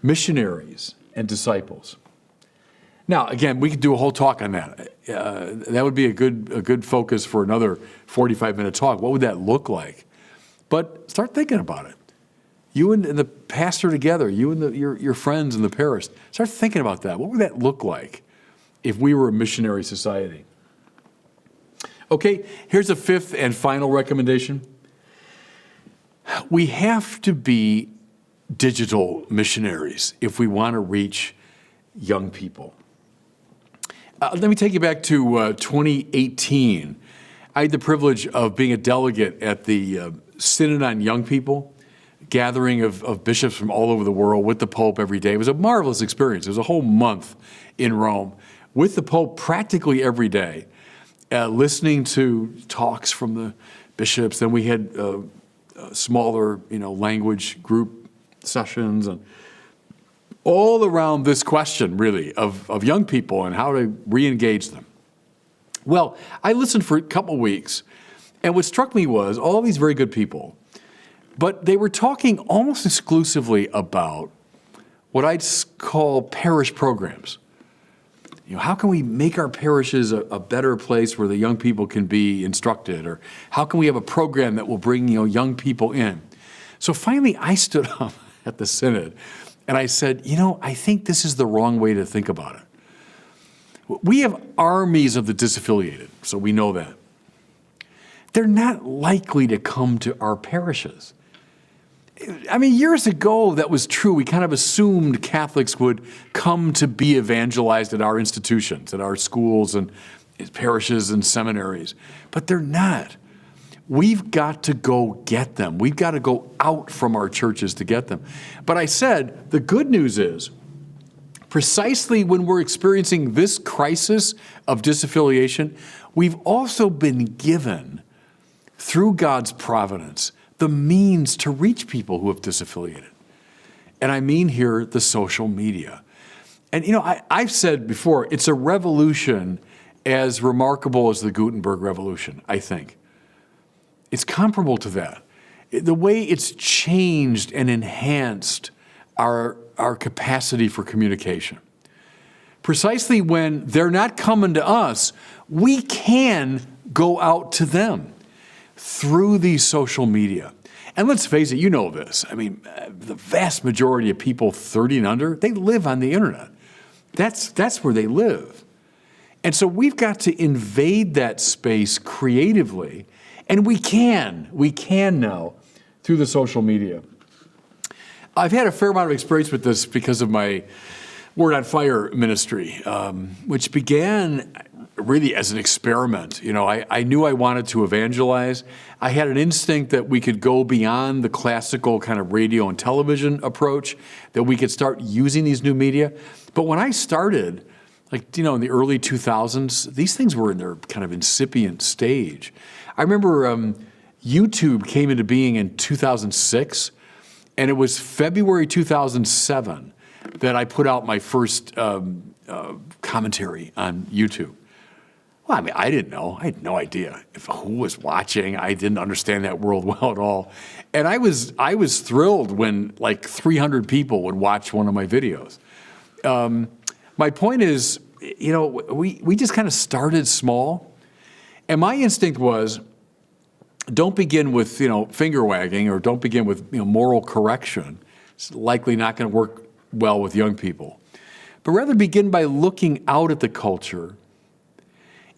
missionaries, and disciples? Now, again, we could do a whole talk on that. That would be a good focus for another 45-minute talk. What would that look like? But start thinking about it. You and the pastor together, you and your friends in the parish, start thinking about that. What would that look like if we were a missionary society? Okay, here's a fifth and final recommendation. We have to be digital missionaries if we want to reach young people. Let me take you back to 2018. I had the privilege of being a delegate at the Synod on Young People, gathering of bishops from all over the world with the Pope every day. It was a marvelous experience. It was a whole month in Rome with the Pope practically every day, listening to talks from the bishops. Then we had smaller, language group sessions and all around this question, really, of young people and how to re-engage them. Well, I listened for a couple of weeks, and what struck me was all these very good people, but they were talking almost exclusively about what I'd call parish programs. How can we make our parishes a better place where the young people can be instructed? Or how can we have a program that will bring, young people in? So finally, I stood up at the Synod and I said, I think this is the wrong way to think about it. We have armies of the disaffiliated, so we know that. They're not likely to come to our parishes. Years ago, that was true. We kind of assumed Catholics would come to be evangelized at our institutions, at our schools and parishes and seminaries. But they're not. We've got to go get them. We've got to go out from our churches to get them. But I said, the good news is, precisely when we're experiencing this crisis of disaffiliation, we've also been given, through God's providence, the means to reach people who have disaffiliated. And I mean here the social media. And I've said before, it's a revolution as remarkable as the Gutenberg Revolution, I think. It's comparable to that. The way it's changed and enhanced our capacity for communication. Precisely when they're not coming to us, we can go out to them through these social media. And let's face it, you know this. The vast majority of people 30 and under, they live on the internet. That's where they live. And so we've got to invade that space creatively, and we can now through the social media. I've had a fair amount of experience with this because of my Word on Fire ministry, which began really as an experiment. I knew I wanted to evangelize. I had an instinct that we could go beyond the classical kind of radio and television approach, that we could start using these new media. But when I started, in the early 2000s, these things were in their kind of incipient stage. I remember YouTube came into being in 2006, and it was February 2007 that I put out my first commentary on YouTube. Well, I didn't know. I had no idea who was watching. I didn't understand that world well at all. And I was thrilled when 300 people would watch one of my videos. My point is, we just kind of started small. And my instinct was, don't begin with, finger wagging, or don't begin with, moral correction. It's likely not going to work well with young people. But rather begin by looking out at the culture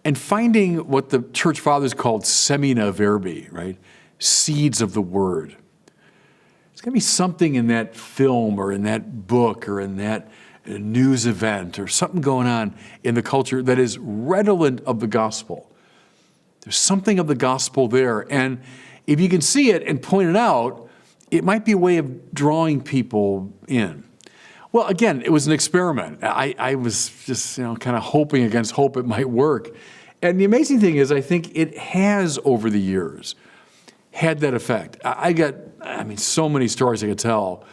and finding what the church fathers called semina verbi, right? Seeds of the word. There's going to be something in that film or in that book or in that news event or something going on in the culture that is redolent of the gospel. There's something of the gospel there. And if you can see it and point it out, it might be a way of drawing people in. Well, again, it was an experiment. I was just, kind of hoping against hope it might work. And the amazing thing is, I think it has, over the years, had that effect. I got, so many stories I could tell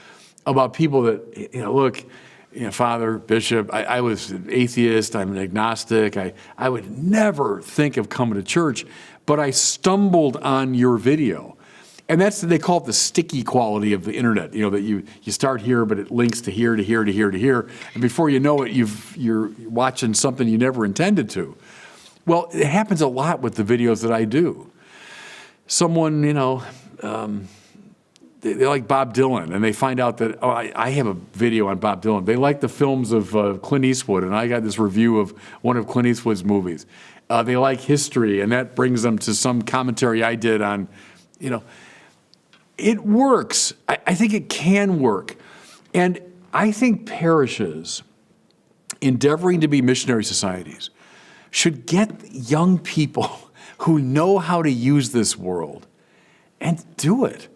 about people that, look, Father, Bishop, I was an atheist, I'm an agnostic, I would never think of coming to church, but I stumbled on your video. And they call it the sticky quality of the internet, that you start here, but it links to here, to here, to here, to here. And before you know it, you're watching something you never intended to. Well, it happens a lot with the videos that I do. Someone, they like Bob Dylan, and they find out that, I have a video on Bob Dylan. They like the films of Clint Eastwood, and I got this review of one of Clint Eastwood's movies. They like history, and that brings them to some commentary I did on, It works. I think it can work. And I think parishes endeavoring to be missionary societies should get young people who know how to use this world and do it.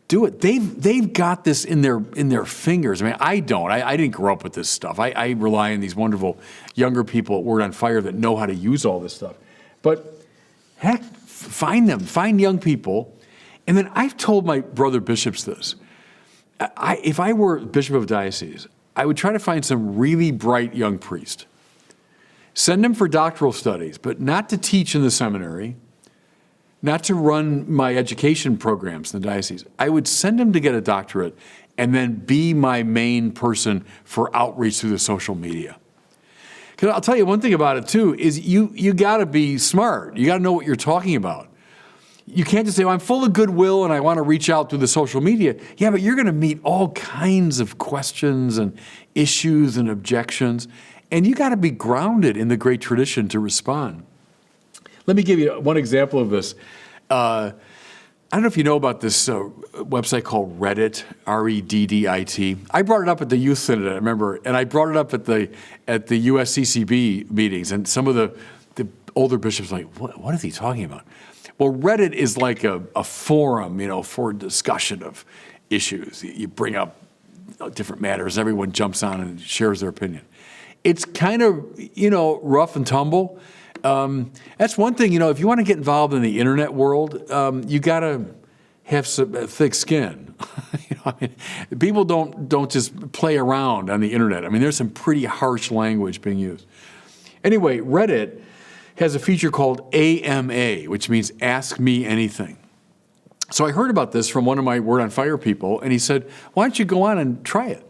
Do it. They've got this in their fingers. I mean, I don't. I didn't grow up with this stuff. I rely on these wonderful younger people at Word on Fire that know how to use all this stuff. But heck, find them. Find young people. And then I've told my brother bishops this. If I were bishop of a diocese, I would try to find some really bright young priest. Send them for doctoral studies, but not to teach in the seminary, not to run my education programs in the diocese. I would send them to get a doctorate and then be my main person for outreach through the social media. Because I'll tell you one thing about it too, is you got to be smart. You got to know what you're talking about. You can't just say, well, I'm full of goodwill and I want to reach out through the social media. Yeah, but you're going to meet all kinds of questions and issues and objections, and you got to be grounded in the great tradition to respond. Let me give you one example of this. I don't know if you know about this website called Reddit, Reddit. I brought it up at the Youth Synod, I remember, and I brought it up at the USCCB meetings, and some of the older bishops were like, what is he talking about? Well, Reddit is like a forum, for discussion of issues. You bring up different matters, everyone jumps on and shares their opinion. It's kind of, rough and tumble. That's one thing, if you want to get involved in the internet world, you got to have some thick skin. People don't just play around on the internet. I mean, there's some pretty harsh language being used. Anyway, Reddit has a feature called AMA, which means Ask Me Anything. So I heard about this from one of my Word on Fire people, and he said, why don't you go on and try it?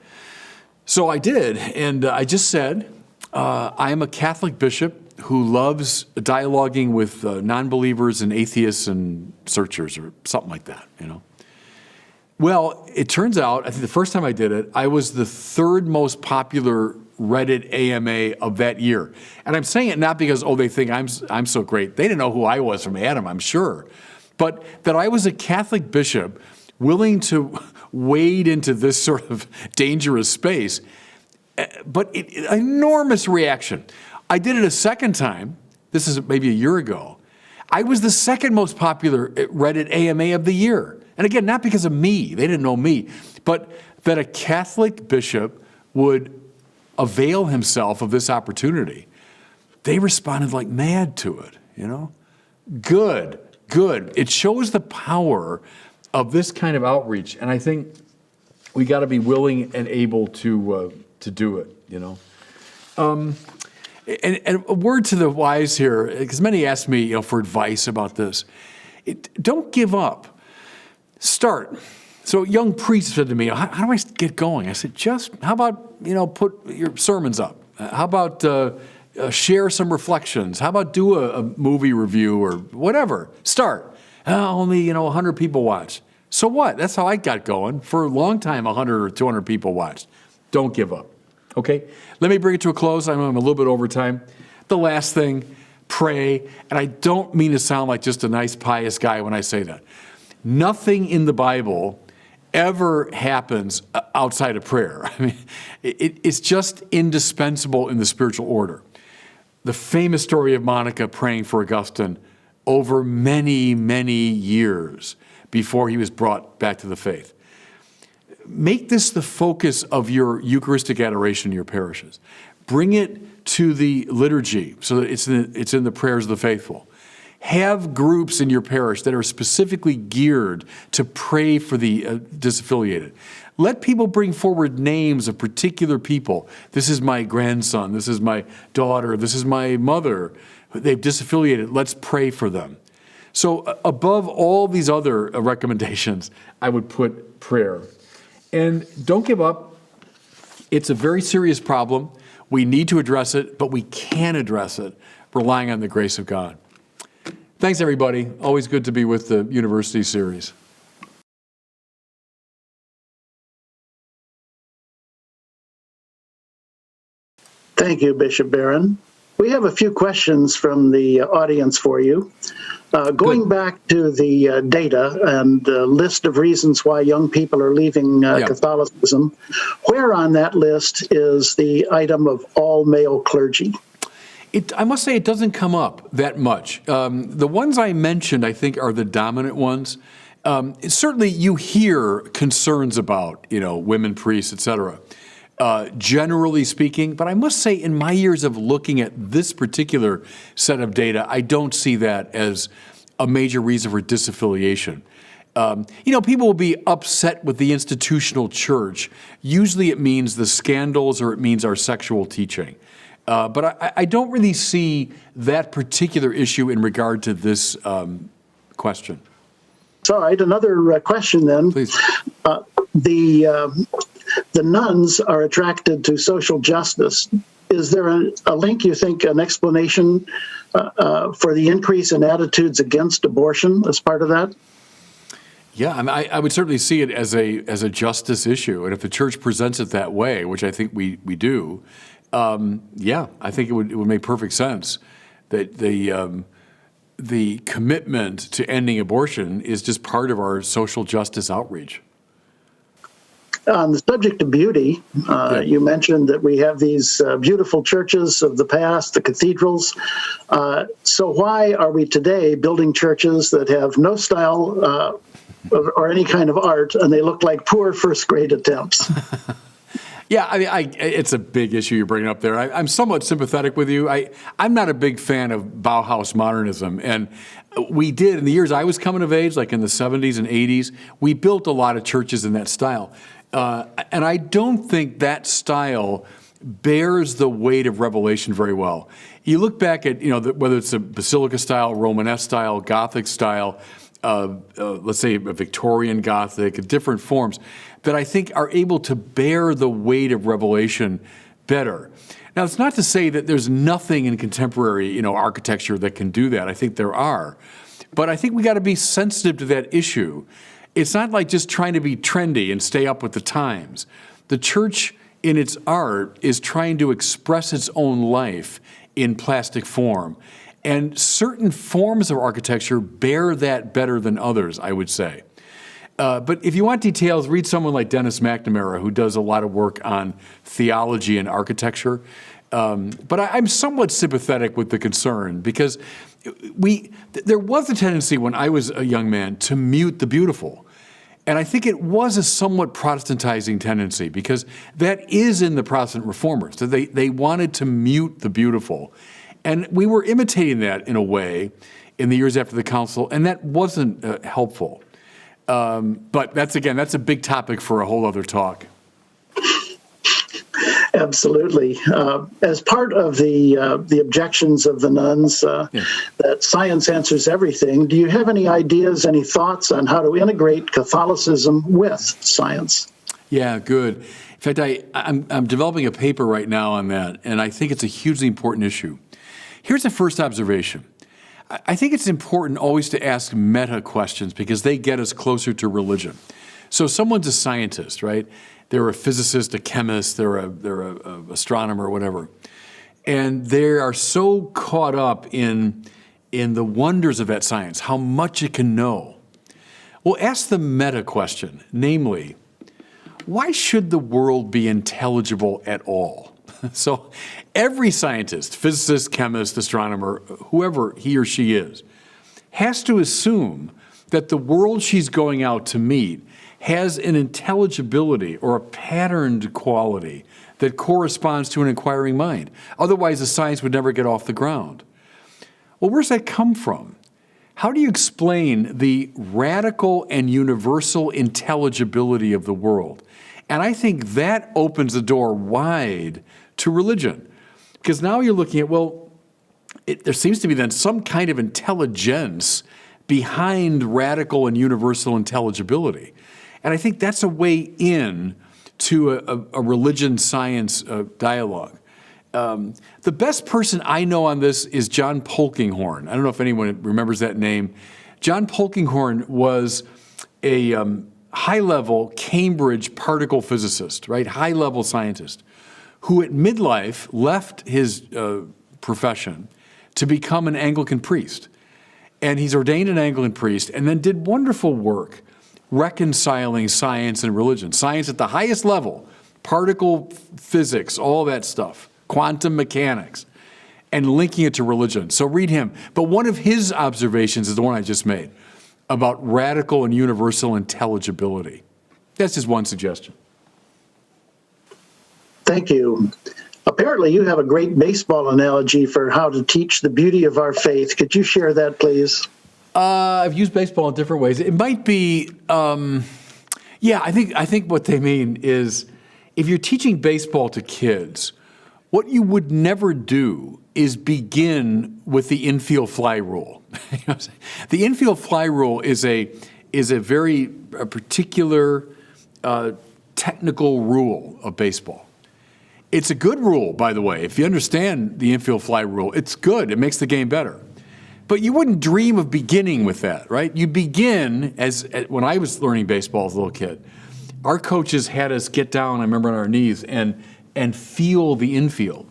So I did, and I just said, I am a Catholic bishop who loves dialoguing with non-believers and atheists and searchers or something like that, Well, it turns out, I think the first time I did it, I was the third most popular Reddit AMA of that year. And I'm saying it not because, they think I'm so great. They didn't know who I was from Adam, I'm sure. But that I was a Catholic bishop willing to wade into this sort of dangerous space. But enormous reaction. I did it a second time. This is maybe a year ago. I was the second most popular Reddit AMA of the year. And again, not because of me. They didn't know me. But that a Catholic bishop would avail himself of this opportunity. They responded like mad to it, Good. It shows the power of this kind of outreach. And I think we got to be willing and able to do it, And a word to the wise here, because many ask me, for advice about this. Don't give up. Start. So young priests said to me, how do I get going? I said, how about, put your sermons up? How about share some reflections? How about do a movie review or whatever? Start. Only, 100 people watch. So what? That's how I got going. For a long time, 100 or 200 people watched. Don't give up. Okay? Let me bring it to a close. I know I'm a little bit over time. The last thing, pray. And I don't mean to sound like just a nice, pious guy when I say that. Nothing in the Bible ever happens outside of prayer. I mean, it's just indispensable in the spiritual order. The famous story of Monica praying for Augustine over many, many years before he was brought back to the faith. Make this the focus of your Eucharistic adoration in your parishes. Bring it to the liturgy so that it's in the prayers of the faithful. Have groups in your parish that are specifically geared to pray for the disaffiliated. Let people bring forward names of particular people. This is my grandson. This is my daughter. This is my mother. They've disaffiliated. Let's pray for them. So above all these other recommendations, I would put prayer. And don't give up. It's a very serious problem. We need to address it, but we can address it relying on the grace of God. Thanks, everybody. Always good to be with the University Series. Thank you, Bishop Barron. We have a few questions from the audience for you. Going back to the data and the list of reasons why young people are leaving Catholicism, where on that list is the item of all male clergy? I must say it doesn't come up that much. The ones I mentioned, I think, are the dominant ones. Certainly you hear concerns about, women priests, et cetera, generally speaking. But I must say, in my years of looking at this particular set of data, I don't see that as a major reason for disaffiliation. People will be upset with the institutional church. Usually it means the scandals or it means our sexual teaching. But I don't really see that particular issue in regard to this question. All right, another question then. Please. The nuns are attracted to social justice. Is there a link, you think, an explanation for the increase in attitudes against abortion as part of that? Yeah, I would certainly see it as a justice issue, and if the church presents it that way, which I think we do, I think it would make perfect sense that the commitment to ending abortion is just part of our social justice outreach. On the subject of beauty, you mentioned that we have these beautiful churches of the past, the cathedrals. So why are we today building churches that have no style or any kind of art, and they look like poor first-grade attempts? Yeah, it's a big issue you're bringing up there. I'm somewhat sympathetic with you. I'm not a big fan of Bauhaus modernism, and we did, in the years I was coming of age, like in the 70s and 80s, we built a lot of churches in that style. And I don't think that style bears the weight of Revelation very well. You look back at, whether it's a Basilica style, Romanesque style, Gothic style, let's say a Victorian Gothic, different forms that I think are able to bear the weight of Revelation better. Now, it's not to say that there's nothing in contemporary, architecture that can do that. I think there are. But I think we got to be sensitive to that issue. It's not like just trying to be trendy and stay up with the times. The church in its art is trying to express its own life in plastic form. And certain forms of architecture bear that better than others, I would say. But if you want details, read someone like Dennis McNamara, who does a lot of work on theology and architecture. But I'm somewhat sympathetic with the concern because there was a tendency when I was a young man to mute the beautiful. And I think it was a somewhat Protestantizing tendency because that is in the Protestant reformers. That they wanted to mute the beautiful. And we were imitating that in a way in the years after the council, and that wasn't helpful. But that's a big topic for a whole other talk. Absolutely. As part of the objections of the nuns that science answers everything, do you have any ideas, any thoughts on how to integrate Catholicism with science? Yeah, good. In fact, I'm developing a paper right now on that, and I think it's a hugely important issue. Here's the first observation. I think it's important always to ask meta questions because they get us closer to religion. So someone's a scientist, right? They're a physicist, a chemist, they're a astronomer, whatever. And they are so caught up in the wonders of that science, how much it can know. Well, ask the meta question, namely, why should the world be intelligible at all? So every scientist, physicist, chemist, astronomer, whoever he or she is, has to assume that the world she's going out to meet has an intelligibility or a patterned quality that corresponds to an inquiring mind. Otherwise, the science would never get off the ground. Well, where's that come from? How do you explain the radical and universal intelligibility of the world? And I think that opens the door wide to religion. Because now you're looking at, there seems to be then some kind of intelligence behind radical and universal intelligibility. And I think that's a way in to a religion-science dialogue. The best person I know on this is John Polkinghorne. I don't know if anyone remembers that name. John Polkinghorne was a high-level Cambridge particle physicist, right? High-level scientist, who at midlife left his profession to become an Anglican priest. And he's ordained an Anglican priest and then did wonderful work reconciling science and religion. Science at the highest level, particle physics, all that stuff, quantum mechanics. and linking it to religion. So read him. But one of his observations is the one I just made about radical and universal intelligibility. That's just one suggestion. Thank you. Apparently, you have a great baseball analogy for how to teach the beauty of our faith. Could you share that, please? I've used baseball in different ways. It might be, I think what they mean is if you're teaching baseball to kids, what you would never do is begin with the infield fly rule. The infield fly rule is a very particular technical rule of baseball. It's a good rule, by the way. If you understand the infield fly rule, it's good. It makes the game better. But you wouldn't dream of beginning with that, right? You begin, when I was learning baseball as a little kid, our coaches had us get down, I remember, on our knees and feel the infield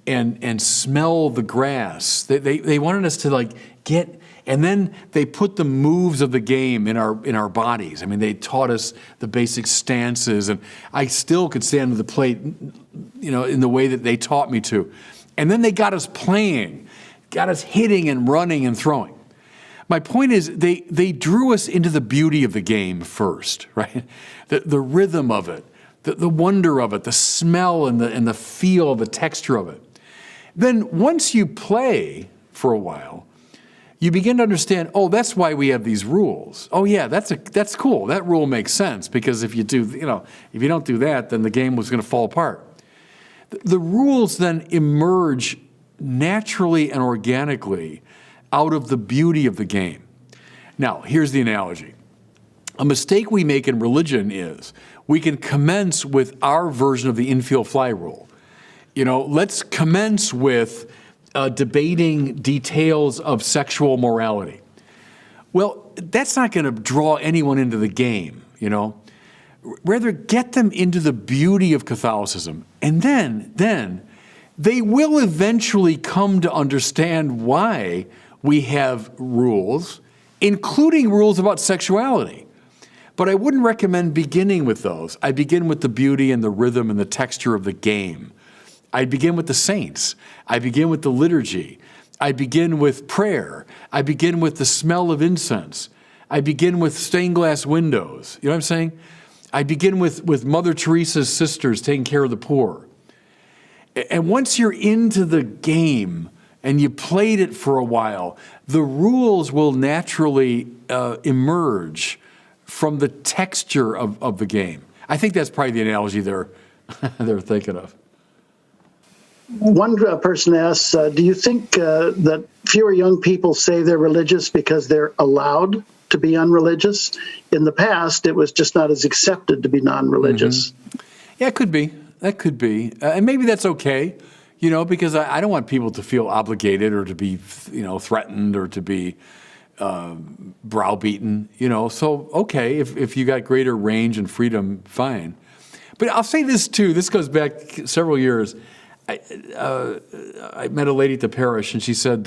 and smell the grass. They wanted us to get, and then they put the moves of the game in our bodies. I mean, they taught us the basic stances, and I still could stand at the plate, in the way that they taught me to. And then they got us playing, got us hitting and running and throwing. My point is they drew us into the beauty of the game first, right? The rhythm of it, the wonder of it, the smell and the feel, the texture of it. Then once you play for a while, you begin to understand, oh, that's why we have these rules. Oh yeah, that's cool. That rule makes sense because if you don't do that, then the game was going to fall apart. The rules then emerge naturally and organically out of the beauty of the game. Now, here's the analogy. A mistake we make in religion is we can commence with our version of the infield fly rule. Let's commence with debating details of sexual morality. Well, that's not going to draw anyone into the game, Rather, get them into the beauty of Catholicism. And then they will eventually come to understand why we have rules, including rules about sexuality. But I wouldn't recommend beginning with those. I begin with the beauty and the rhythm and the texture of the game. I begin with the saints. I begin with the liturgy. I begin with prayer. I begin with the smell of incense. I begin with stained glass windows. You know what I'm saying? I begin with Mother Teresa's sisters taking care of the poor. And once you're into the game and you played it for a while, the rules will naturally emerge from the texture of the game. I think that's probably the analogy they're thinking of. One person asks, do you think that fewer young people say they're religious because they're allowed to be unreligious? In the past, it was just not as accepted to be non-religious. Mm-hmm. Yeah, it could be. That could be. And maybe that's okay, because I don't want people to feel obligated or to be, threatened or to be browbeaten, So, okay, if you got greater range and freedom, fine. But I'll say this, too. This goes back several years. I met a lady at the parish, and she said,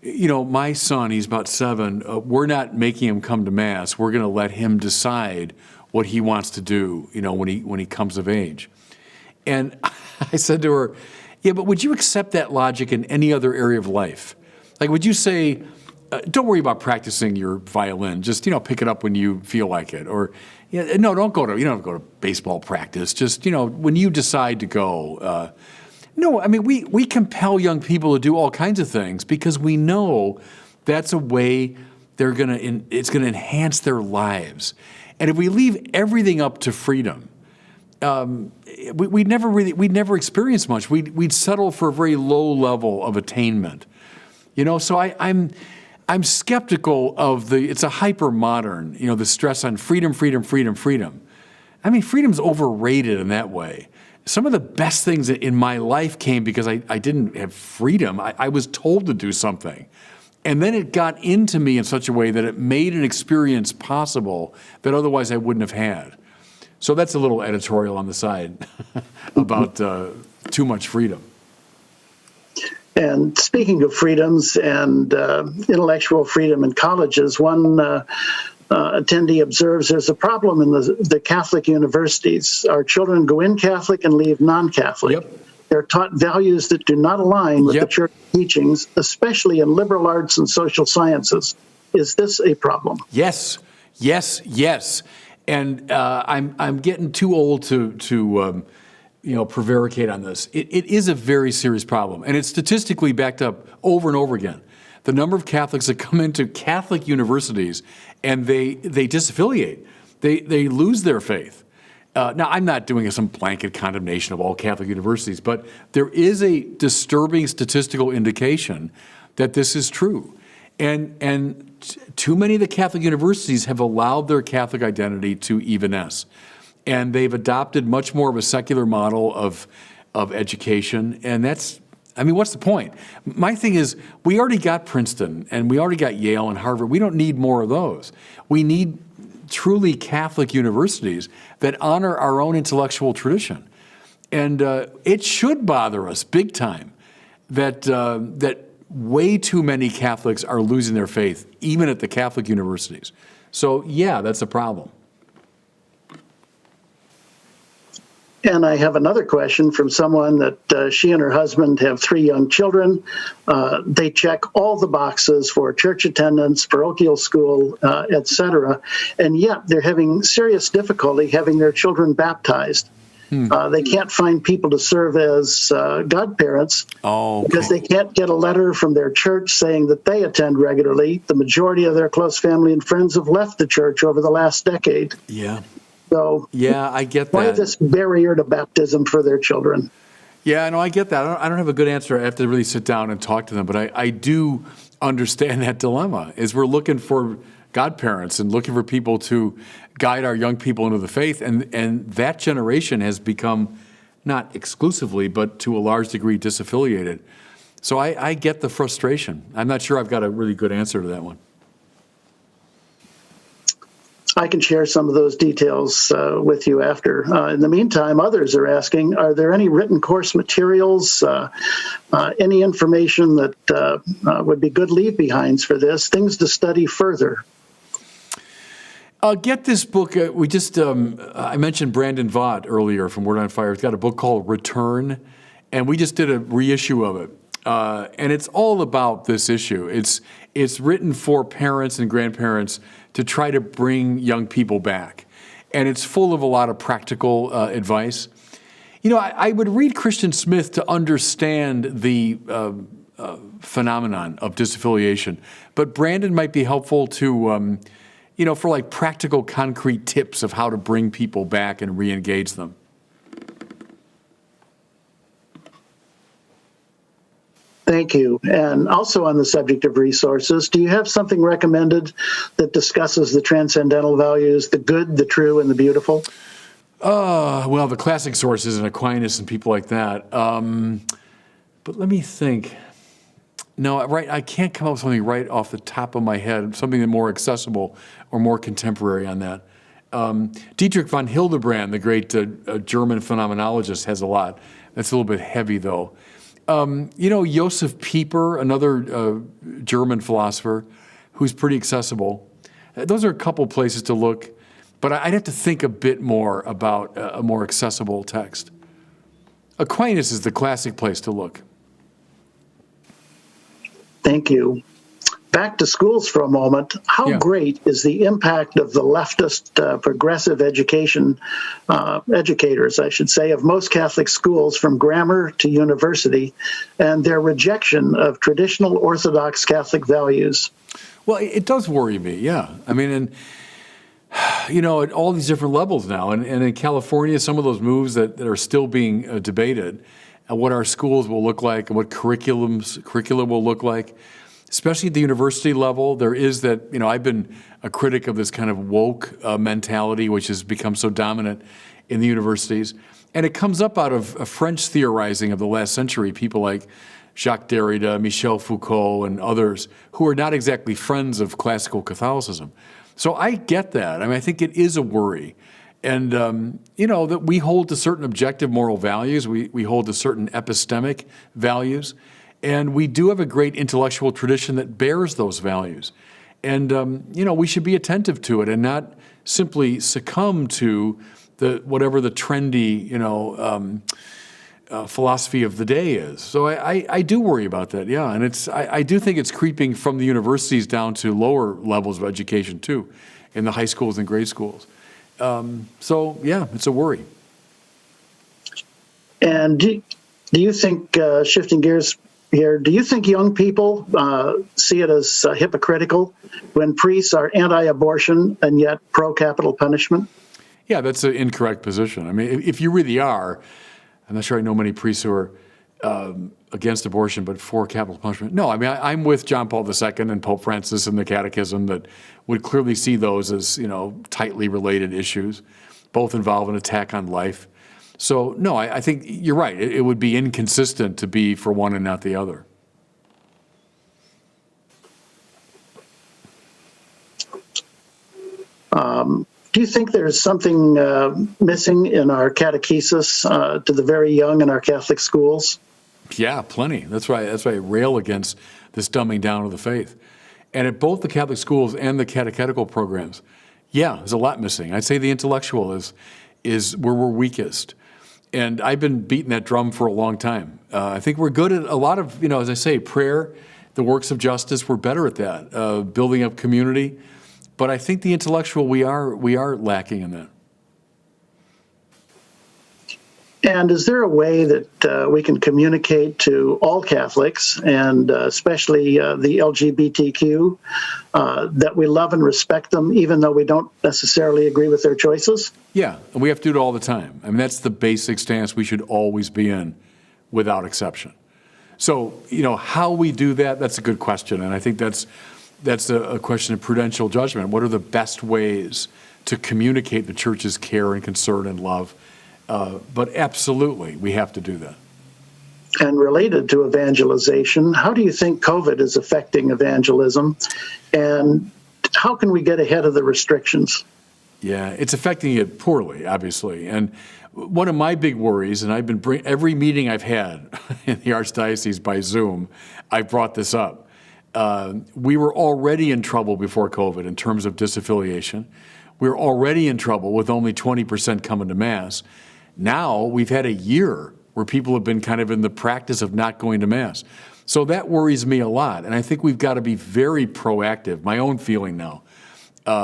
my son, he's about 7, we're not making him come to Mass. We're going to let him decide what he wants to do, when he comes of age. And I said to her, yeah, but would you accept that logic in any other area of life? Like, would you say, don't worry about practicing your violin. Just, pick it up when you feel like it. Or, no, you don't have to go to baseball practice. Just, when you decide to go. No, I mean, we compel young people to do all kinds of things because we know that's a way it's going to enhance their lives. And if we leave everything up to freedom, we'd never experience much. We'd settle for a very low level of attainment. So I'm skeptical of it's a hyper-modern, the stress on freedom, freedom, freedom, freedom. I mean, freedom's overrated in that way. Some of the best things in my life came because I didn't have freedom. I was told to do something. And then it got into me in such a way that it made an experience possible that otherwise I wouldn't have had. So that's a little editorial on the side about too much freedom. And speaking of freedoms and intellectual freedom in colleges, one attendee observes there's a problem in the Catholic universities. Our children go in Catholic and leave non-Catholic. Yep. they're taught values that do not align with the Yep. church teachings, especially in liberal arts and social sciences. Is this a problem? Yes, yes, yes. And I'm getting too old to prevaricate on this. It is a very serious problem, and it's statistically backed up over and over again. The number of Catholics that come into Catholic universities and they disaffiliate, they lose their faith. Now, I'm not doing some blanket condemnation of all Catholic universities, but there is a disturbing statistical indication that this is true. And too many of the Catholic universities have allowed their Catholic identity to evanesce. And they've adopted much more of a secular model of education. And what's the point? My thing is, we already got Princeton, and we already got Yale and Harvard. We don't need more of those. We need truly Catholic universities that honor our own intellectual tradition. And it should bother us big time that way too many Catholics are losing their faith, even at the Catholic universities. So, yeah, that's a problem. And I have another question from someone that she and her husband have 3 young children. They check all the boxes for church attendance, parochial school, etc., and yet they're having serious difficulty having their children baptized. They can't find people to serve as godparents because they can't get a letter from their church saying that they attend regularly. The majority of their close family and friends have left the church over the last decade. Yeah. So, yeah, I get that. Why this barrier to baptism for their children? Yeah, no, I get that. I don't have a good answer. I have to really sit down and talk to them. But I do understand that dilemma, is we're looking for godparents and looking for people to guide our young people into the faith. And that generation has become, not exclusively, but to a large degree, disaffiliated. So I get the frustration. I'm not sure I've got a really good answer to that one. I can share some of those details with you after. In the meantime, others are asking, are there any written course materials, any information that would be good leave-behinds for this, things to study further? Get this book. I mentioned Brandon Vaught earlier from Word on Fire. He's got a book called Return, and we just did a reissue of it. And it's all about this issue. It's written for parents and grandparents to try to bring young people back. And it's full of a lot of practical advice. I would read Christian Smith to understand the phenomenon of disaffiliation. But Brandon might be helpful to, for like practical, concrete tips of how to bring people back and re-engage them. Thank you. And also on the subject of resources, do you have something recommended that discusses the transcendental values, the good, the true, and the beautiful? Well, the classic sources and Aquinas and people like that. But let me think. No, I can't come up with something right off the top of my head, something that's more accessible or more contemporary on that. Dietrich von Hildebrand, the great German phenomenologist, has a lot. That's a little bit heavy, though. Josef Pieper, another German philosopher, who's pretty accessible. Those are a couple places to look, but I'd have to think a bit more about a more accessible text. Aquinas is the classic place to look. Thank you. Back to schools for a moment. How great is the impact of the leftist progressive educators, I should say, of most Catholic schools from grammar to university, and their rejection of traditional Orthodox Catholic values? Well, it does worry me, yeah. At all these different levels now, and in California, some of those moves that are still being debated, and what our schools will look like and what curriculum will look like. Especially at the university level, there is that, I've been a critic of this kind of woke mentality, which has become so dominant in the universities. And it comes up out of a French theorizing of the last century, people like Jacques Derrida, Michel Foucault, and others who are not exactly friends of classical Catholicism. So I get that. I think it is a worry. And, that we hold to certain objective moral values. We hold to certain epistemic values. And we do have a great intellectual tradition that bears those values. And, we should be attentive to it and not simply succumb to whatever the trendy, philosophy of the day is. So I do worry about that, yeah. And I do think it's creeping from the universities down to lower levels of education too, in the high schools and grade schools. So yeah, it's a worry. And do you think, shifting gears here, do you think young people see it as hypocritical when priests are anti-abortion and yet pro-capital punishment? Yeah, that's an incorrect position. I mean, if you really are, I'm not sure I know many priests who are against abortion but for capital punishment. No, I mean, I'm with John Paul II and Pope Francis and the Catechism that would clearly see those as, tightly related issues, both involve an attack on life. So, no, I think you're right. It would be inconsistent to be for one and not the other. Do you think there's something missing in our catechesis to the very young in our Catholic schools? Yeah, plenty. That's why I rail against this dumbing down of the faith. And at both the Catholic schools and the catechetical programs, yeah, there's a lot missing. I'd say the intellectual is where we're weakest. And I've been beating that drum for a long time. I think we're good at a lot of, as I say, prayer, the works of justice, we're better at that, building up community. But I think the intellectual, we are lacking in that. And is there a way that we can communicate to all Catholics, and especially the LGBTQ, that we love and respect them, even though we don't necessarily agree with their choices? Yeah, and we have to do it all the time. I mean, that's the basic stance we should always be in, without exception. So, how we do that, that's a good question. And I think that's a question of prudential judgment. What are the best ways to communicate the Church's care and concern and love? But absolutely, we have to do that. And related to evangelization, how do you think COVID is affecting evangelism? And how can we get ahead of the restrictions? Yeah, it's affecting it poorly, obviously. And one of my big worries, and I've been every meeting I've had in the Archdiocese by Zoom, I've brought this up. We were already in trouble before COVID in terms of disaffiliation. We were already in trouble with only 20% coming to Mass. Now we've had a year where people have been kind of in the practice of not going to Mass. So that worries me a lot. And I think we've got to be very proactive. My own feeling now,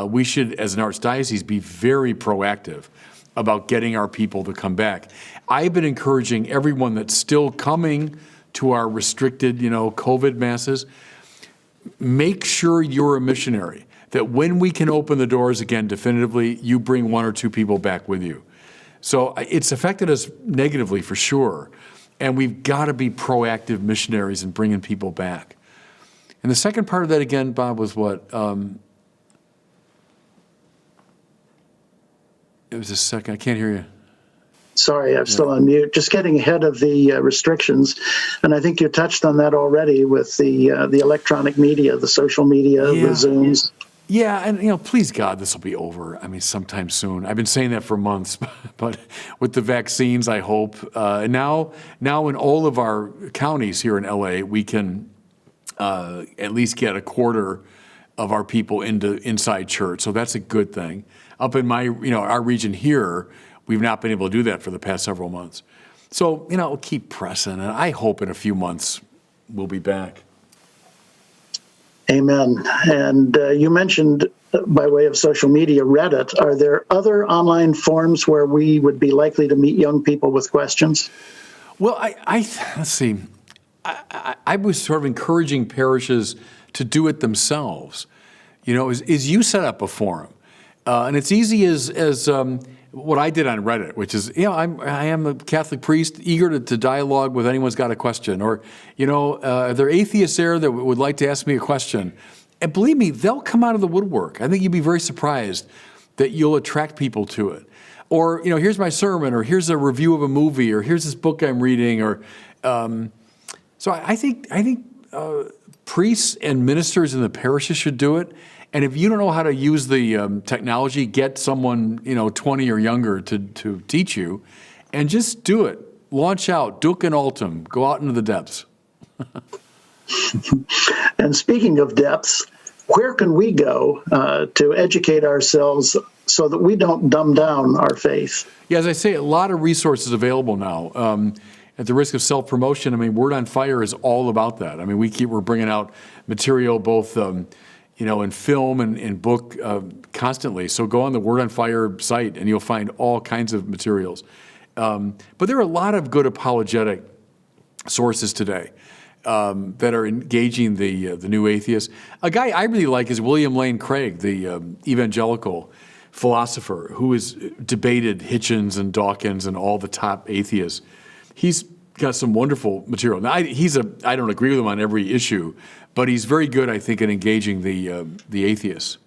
we should, as an archdiocese, be very proactive about getting our people to come back. I've been encouraging everyone that's still coming to our restricted, COVID Masses, make sure you're a missionary, that when we can open the doors again definitively, you bring one or two people back with you. So it's affected us negatively for sure, and we've got to be proactive missionaries in bringing people back. And the second part of that again, Bob, was what? It was a second. I can't hear you. Sorry, I'm still on mute. Just getting ahead of the restrictions, and I think you touched on that already with the electronic media, the social media, the Zooms. Yeah, and please God, this will be over. I mean, sometime soon. I've been saying that for months, but with the vaccines, I hope. And now in all of our counties here in LA, we can at least get a quarter of our people inside church. So that's a good thing. Up in my, our region here, we've not been able to do that for the past several months. So, we'll keep pressing, and I hope in a few months we'll be back. Amen. And you mentioned, by way of social media, Reddit. Are there other online forums where we would be likely to meet young people with questions? Well, let's see. I was sort of encouraging parishes to do it themselves. Is you set up a forum. And it's easy as what I did on Reddit, which is, I am a Catholic priest, eager to dialogue with anyone who's got a question. Or, are there atheists there that would like to ask me a question? And believe me, they'll come out of the woodwork. I think you'd be very surprised that you'll attract people to it. Or, here's my sermon, or here's a review of a movie, or here's this book I'm reading. Or so I think priests and ministers in the parishes should do it. And if you don't know how to use the technology, get someone 20 or younger to teach you, and just do it. Launch out, duc in altum, go out into the depths. And speaking of depths, where can we go to educate ourselves so that we don't dumb down our faith? Yeah, as I say, a lot of resources available now. at the risk of self-promotion, I mean, Word on Fire is all about that. I mean, we're bringing out material both, in film and in book constantly. So go on the Word on Fire site and you'll find all kinds of materials. But there are a lot of good apologetic sources today that are engaging the new atheists. A guy I really like is William Lane Craig, the evangelical philosopher who has debated Hitchens and Dawkins and all the top atheists. He's got some wonderful material. Now, I don't agree with him on every issue, but he's very good, I think, in engaging the atheists.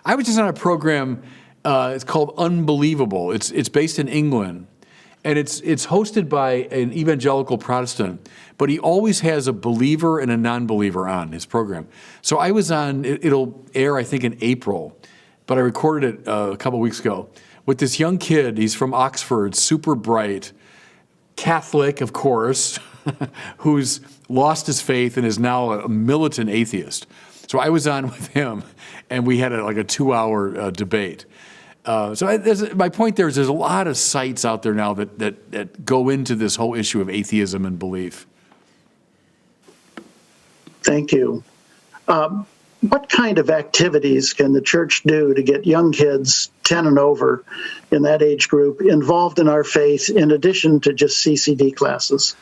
I was just on a program. It's called Unbelievable. It's based in England, and it's hosted by an evangelical Protestant, but he always has a believer and a non-believer on his program. So I was on. It'll air, I think, in April, but I recorded it a couple weeks ago with this young kid. He's from Oxford, super bright, Catholic, of course, who's lost his faith and is now a militant atheist. So I was on with him, and we had a 2-hour debate. My point there is there's a lot of sites out there now that go into this whole issue of atheism and belief. Thank you. What kind of activities can the church do to get young kids 10 and over in that age group involved in our faith in addition to just CCD classes?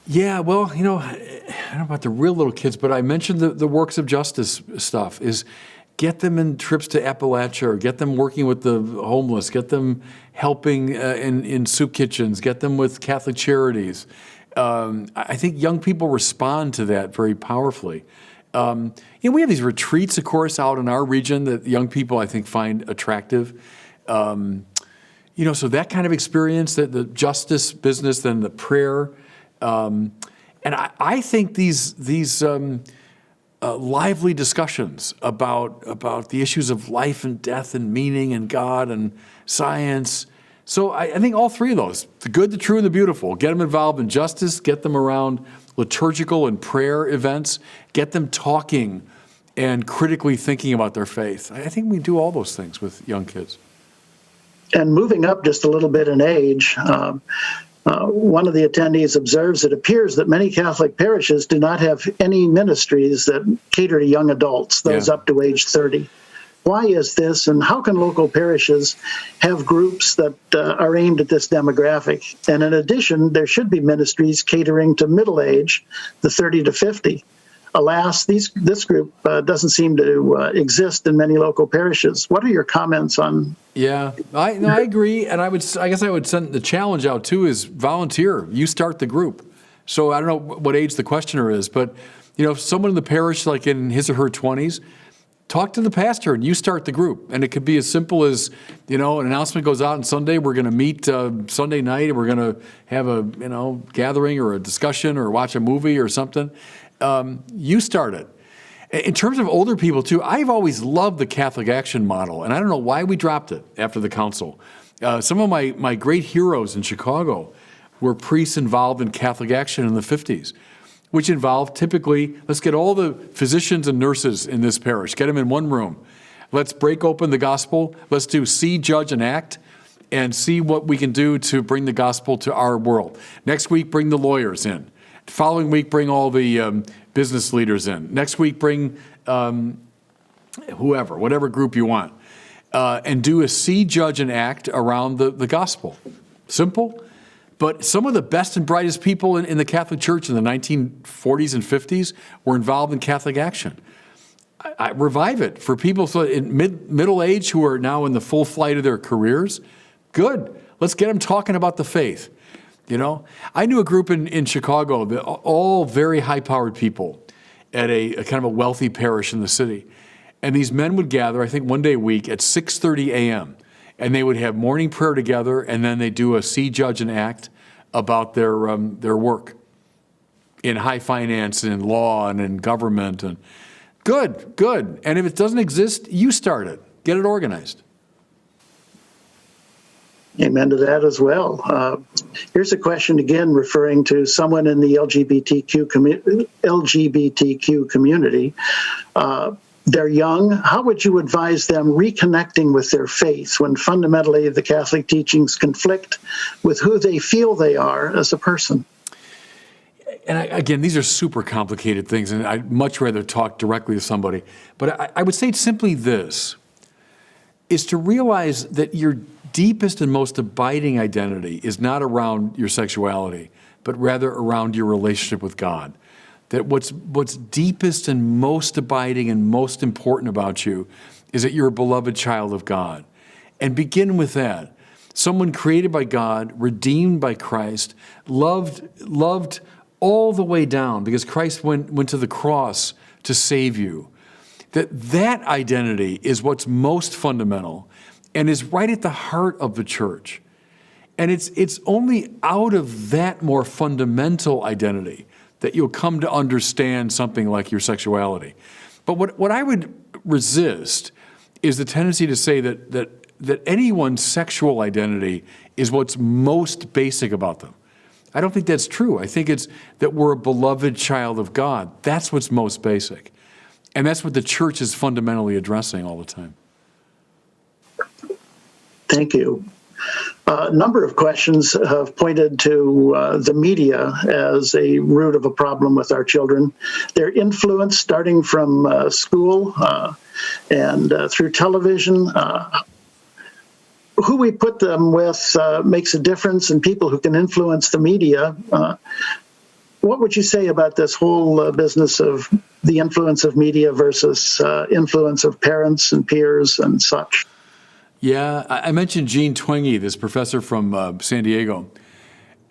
Yeah, well, I don't know about the real little kids, but I mentioned the works of justice stuff is get them in trips to Appalachia, or get them working with the homeless, get them helping in soup kitchens, get them with Catholic charities. I think young people respond to that very powerfully. We have these retreats, of course, out in our region that young people, I think, find attractive. So that kind of experience, the justice business, then the prayer. And I think these lively discussions about the issues of life and death and meaning and God and science. So I think all three of those, the good, the true, and the beautiful, get them involved in justice, get them around liturgical and prayer events, get them talking and critically thinking about their faith. I think we do all those things with young kids. And moving up just a little bit in age, one of the attendees observes it appears that many Catholic parishes do not have any ministries that cater to young adults, those up to age 30. Why is this, and how can local parishes have groups that are aimed at this demographic? And in addition, there should be ministries catering to middle age, the 30 to 50. Alas, this group doesn't seem to exist in many local parishes. What are your comments on? Yeah, I agree, and I guess I would send the challenge out too is volunteer. You start the group. So I don't know what age the questioner is, but if someone in the parish, like in his or her 20s, talk to the pastor and you start the group. And it could be as simple as, an announcement goes out on Sunday, we're going to meet Sunday night and we're going to have a, gathering or a discussion or watch a movie or something. You start it. In terms of older people too, I've always loved the Catholic Action model, and I don't know why we dropped it after the council. Some of my great heroes in Chicago were priests involved in Catholic Action in the 50s. Which involved typically, let's get all the physicians and nurses in this parish, get them in one room. Let's break open the gospel. Let's do see, judge, and act, and see what we can do to bring the gospel to our world. Next week, bring the lawyers in. The following week, bring all the business leaders in. Next week, bring whatever group you want, and do a see, judge, and act around the gospel. Simple. But some of the best and brightest people in the Catholic Church in the 1940s and 50s were involved in Catholic Action. I revive it for people in middle age who are now in the full flight of their careers. Good. Let's get them talking about the faith. I knew a group in Chicago, all very high-powered people at a kind of a wealthy parish in the city. And these men would gather, I think, one day a week at 6:30 a.m., and they would have morning prayer together, and then they do a see, judge, and act about their work in high finance and in law and in government. And good. And if it doesn't exist, you start it. Get it organized. Amen to that as well. Here's a question again referring to someone in the LGBTQ community. They're young. How would you advise them reconnecting with their faith when fundamentally the Catholic teachings conflict with who they feel they are as a person? again, these are super complicated things, and I'd much rather talk directly to somebody. But I would say simply this, is to realize that your deepest and most abiding identity is not around your sexuality, but rather around your relationship with God. That what's deepest and most abiding and most important about you is that you're a beloved child of God. And begin with that. Someone created by God, redeemed by Christ, loved all the way down because Christ went to the cross to save you. That identity is what's most fundamental and is right at the heart of the church. And it's only out of that more fundamental identity that you'll come to understand something like your sexuality. But what I would resist is the tendency to say that anyone's sexual identity is what's most basic about them. I don't think that's true. I think it's that we're a beloved child of God. That's what's most basic. And that's what the church is fundamentally addressing all the time. Thank you. A number of questions have pointed to the media as a root of a problem with our children. Their influence starting from school and through television. Who we put them with makes a difference, and people who can influence the media. What would you say about this whole business of the influence of media versus influence of parents and peers and such? Yeah, I mentioned Jean Twenge, this professor from San Diego,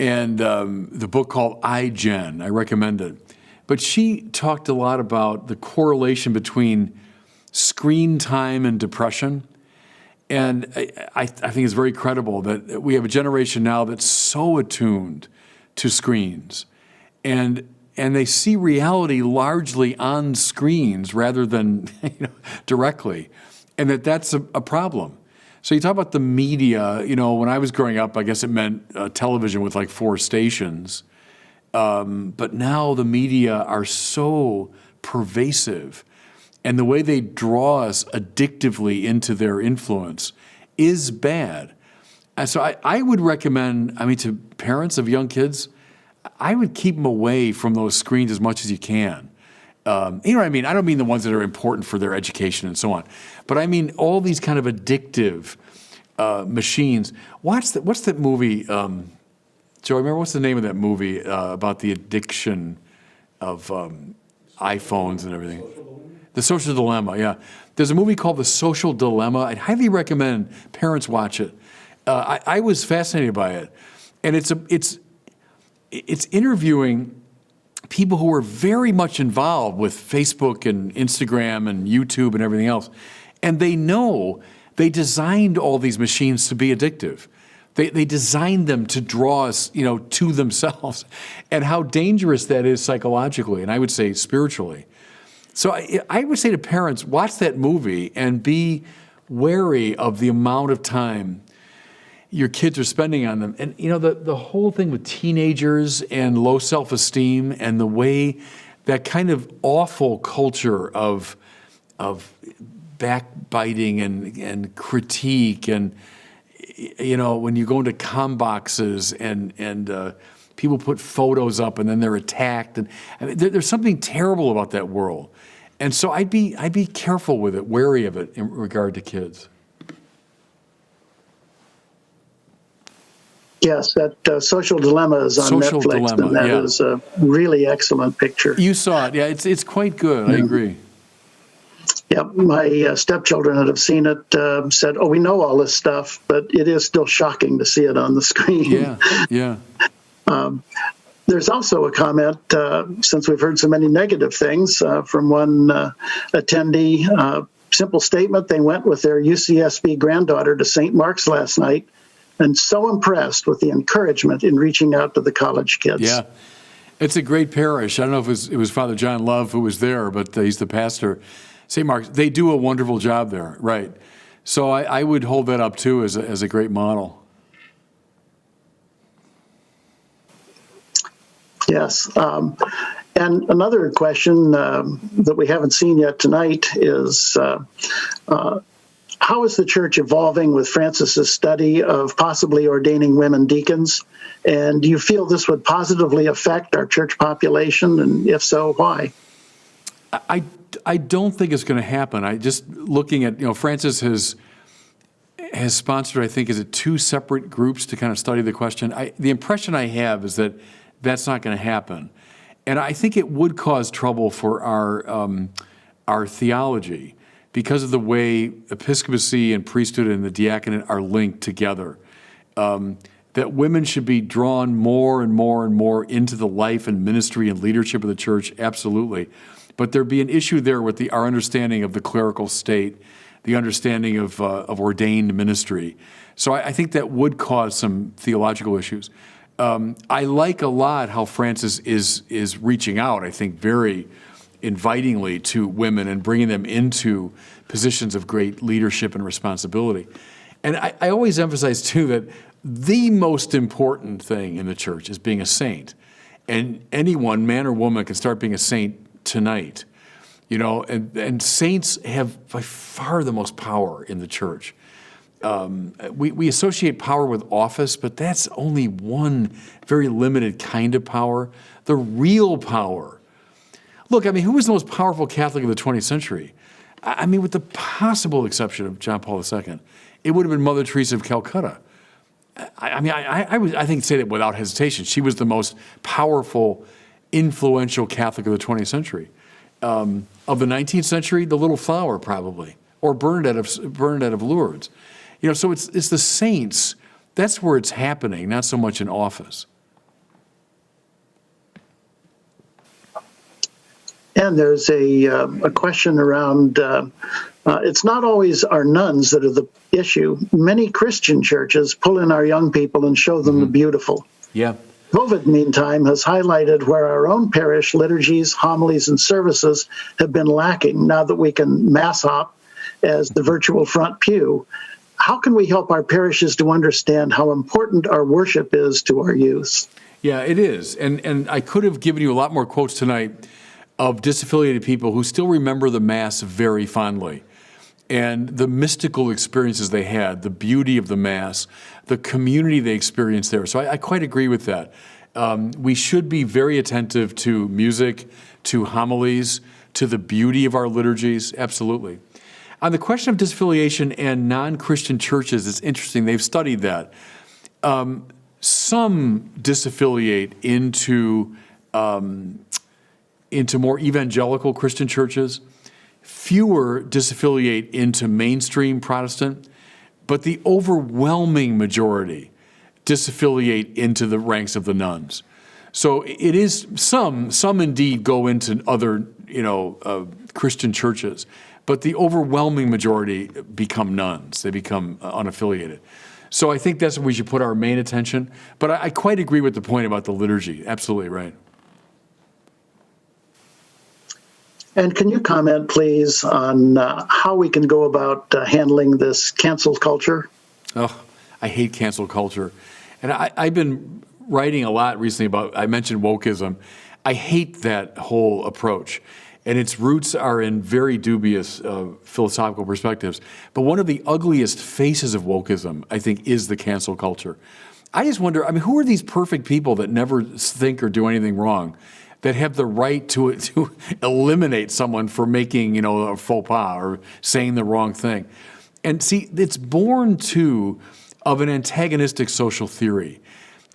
and the book called iGen. I recommend it. But she talked a lot about the correlation between screen time and depression. And I think it's very credible that we have a generation now that's so attuned to screens. And they see reality largely on screens rather than directly. And that's a problem. So you talk about the media, when I was growing up, I guess it meant television with like 4 stations. But now the media are so pervasive, and the way they draw us addictively into their influence is bad. And so I would recommend, to parents of young kids, I would keep them away from those screens as much as you can. You know what I mean? I don't mean the ones that are important for their education and so on, but I mean all these kind of addictive machines. What's that movie? Joe, remember what's the name of that movie about the addiction of iPhones and everything? The Social Dilemma. Yeah, there's a movie called The Social Dilemma. I'd highly recommend parents watch it. I was fascinated by it, and it's interviewing people who are very much involved with Facebook and Instagram and YouTube and everything else. And they designed all these machines to be addictive. They designed them to draw us, to themselves, and how dangerous that is psychologically, and I would say spiritually. So I would say to parents, watch that movie and be wary of the amount of time your kids are spending on them. And, the whole thing with teenagers and low self-esteem and the way that kind of awful culture of backbiting and critique and, when you go into comm boxes and people put photos up and then they're attacked. And there's something terrible about that world. And so I'd be careful with it, wary of it in regard to kids. Yes, that Social Dilemma is on Social Netflix, Dilemma, and that yeah. is a really excellent picture. You saw it, yeah. It's quite good. I agree. Yeah, my stepchildren that have seen it said, "Oh, we know all this stuff, but it is still shocking to see it on the screen." Yeah. There's also a comment, since we've heard so many negative things from one attendee. Simple statement: they went with their UCSB granddaughter to St. Mark's last night, and so impressed with the encouragement in reaching out to the college kids. Yeah, it's a great parish. I don't know if it was Father John Love who was there, but he's the pastor. St. Mark's, they do a wonderful job there, right? So I would hold that up too as a great model. Yes. And another question that we haven't seen yet tonight is how how is the church evolving with Francis's study of possibly ordaining women deacons? And do you feel this would positively affect our church population? And if so, why? I don't think it's going to happen. I just looking at, Francis has sponsored, I think, is it 2 separate groups to kind of study the question. The impression I have is that that's not going to happen. And I think it would cause trouble for our theology because of the way episcopacy and priesthood and the diaconate are linked together. That women should be drawn more and more and more into the life and ministry and leadership of the church, absolutely. But there'd be an issue there with our understanding of the clerical state, the understanding of ordained ministry. So I think that would cause some theological issues. I like a lot how Francis is reaching out, I think, very invitingly to women and bringing them into positions of great leadership and responsibility. And I always emphasize, too, that the most important thing in the church is being a saint. And anyone, man or woman, can start being a saint tonight. And saints have by far the most power in the church. We associate power with office, but that's only one very limited kind of power. The real power. Look, who was the most powerful Catholic of the 20th century? With the possible exception of John Paul II, it would have been Mother Teresa of Calcutta. I think say that without hesitation. She was the most powerful, influential Catholic of the 20th century. Of the 19th century, the Little Flower probably, or Bernadette of Lourdes. So it's the saints. That's where it's happening, not so much in office. And there's a question around, it's not always our nuns that are the issue. Many Christian churches pull in our young people and show them the beautiful. Yeah. COVID, meantime, has highlighted where our own parish liturgies, homilies, and services have been lacking now that we can mass hop as the virtual front pew. How can we help our parishes to understand how important our worship is to our youth? Yeah, it is. And I could have given you a lot more quotes tonight of disaffiliated people who still remember the Mass very fondly and the mystical experiences they had, the beauty of the Mass, the community they experienced there. So I quite agree with that. We should be very attentive to music, to homilies, to the beauty of our liturgies, absolutely. On the question of disaffiliation and non-Christian churches, it's interesting. They've studied that. Some disaffiliate into more evangelical Christian churches. Fewer disaffiliate into mainstream Protestant, but the overwhelming majority disaffiliate into the ranks of the nuns. So it is some indeed go into other Christian churches, but the overwhelming majority become nuns. They become unaffiliated. So I think that's where we should put our main attention. But I quite agree with the point about the liturgy. Absolutely right. And can you comment, please, on how we can go about handling this cancel culture? Oh, I hate cancel culture. And I've been writing a lot recently about, I mentioned wokeism. I hate that whole approach. And its roots are in very dubious philosophical perspectives. But one of the ugliest faces of wokeism, I think, is the cancel culture. I just wonder, who are these perfect people that never think or do anything wrong, that have the right to eliminate someone for making, a faux pas or saying the wrong thing? And see, it's born, too, of an antagonistic social theory.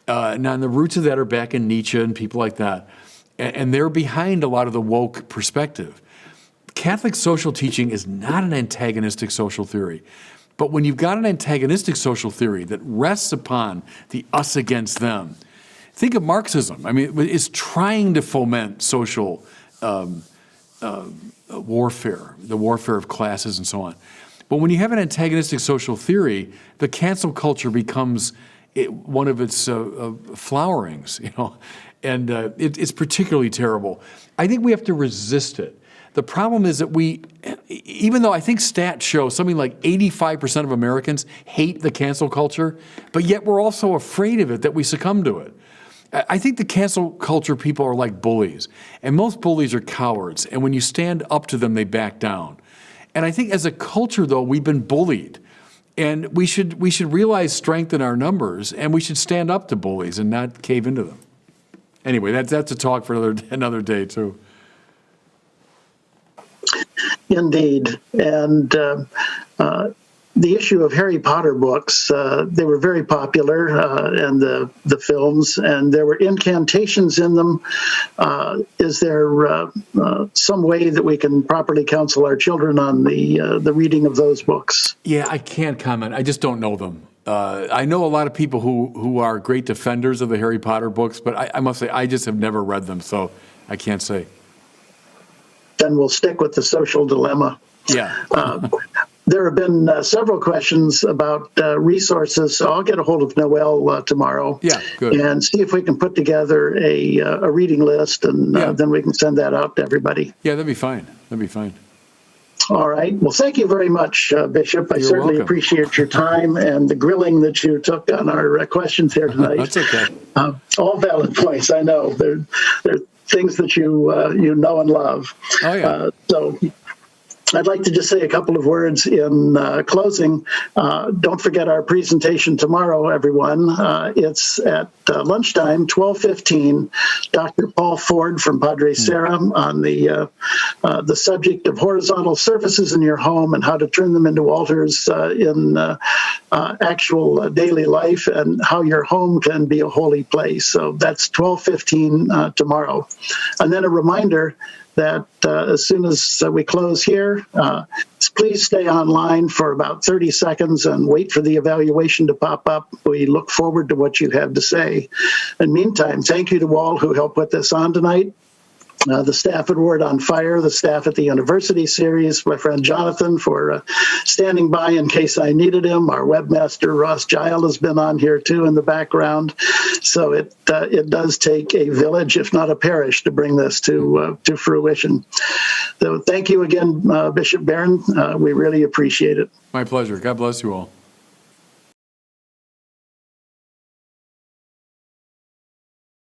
Now, the roots of that are back in Nietzsche and people like that. And they're behind a lot of the woke perspective. Catholic social teaching is not an antagonistic social theory. But when you've got an antagonistic social theory that rests upon the us against them, think of Marxism. It's trying to foment social warfare, the warfare of classes and so on. But when you have an antagonistic social theory, the cancel culture becomes one of its flowerings, and it's particularly terrible. I think we have to resist it. The problem is that even though I think stats show something like 85% of Americans hate the cancel culture, but yet we're also afraid of it, that we succumb to it. I think the cancel culture people are like bullies, and most bullies are cowards, and when you stand up to them, they back down. And I think as a culture, though, we've been bullied. And we should realize strength in our numbers, and we should stand up to bullies and not cave into them. Anyway, that's a talk for another day, too. Indeed. And the issue of Harry Potter books, they were very popular, and the films, and there were incantations in them. Is there some way that we can properly counsel our children on the reading of those books? Yeah, I can't comment. I just don't know them. I know a lot of people who are great defenders of the Harry Potter books, but I must say I just have never read them, so I can't say. Then we'll stick with the social dilemma. Yeah. There have been several questions about resources, so I'll get a hold of Noel tomorrow. Yeah, good. And see if we can put together a reading list, and then we can send that out to everybody. Yeah, that'd be fine. That'd be fine. All right. Well, thank you very much, Bishop. I You're certainly welcome. appreciate your time and the grilling that you took on our questions here tonight. That's okay. All valid points, I know. They're things that you know and love. Oh, yeah. So I'd like to just say a couple of words in closing. Don't forget our presentation tomorrow, everyone. It's at lunchtime, 12:15. Dr. Paul Ford from Padre Sarah on the subject of horizontal surfaces in your home and how to turn them into altars in actual daily life, and how your home can be a holy place. So that's 12:15 tomorrow. And then a reminder that as soon as we close here, please stay online for about 30 seconds and wait for the evaluation to pop up. We look forward to what you have to say. In the meantime, thank you to all who helped put this on tonight. The staff at Word on Fire, the staff at the University Series, my friend Jonathan for standing by in case I needed him. Our webmaster, Ross Gile, has been on here too in the background. So it does take a village, if not a parish, to bring this to fruition. So thank you again, Bishop Barron. We really appreciate it. My pleasure. God bless you all.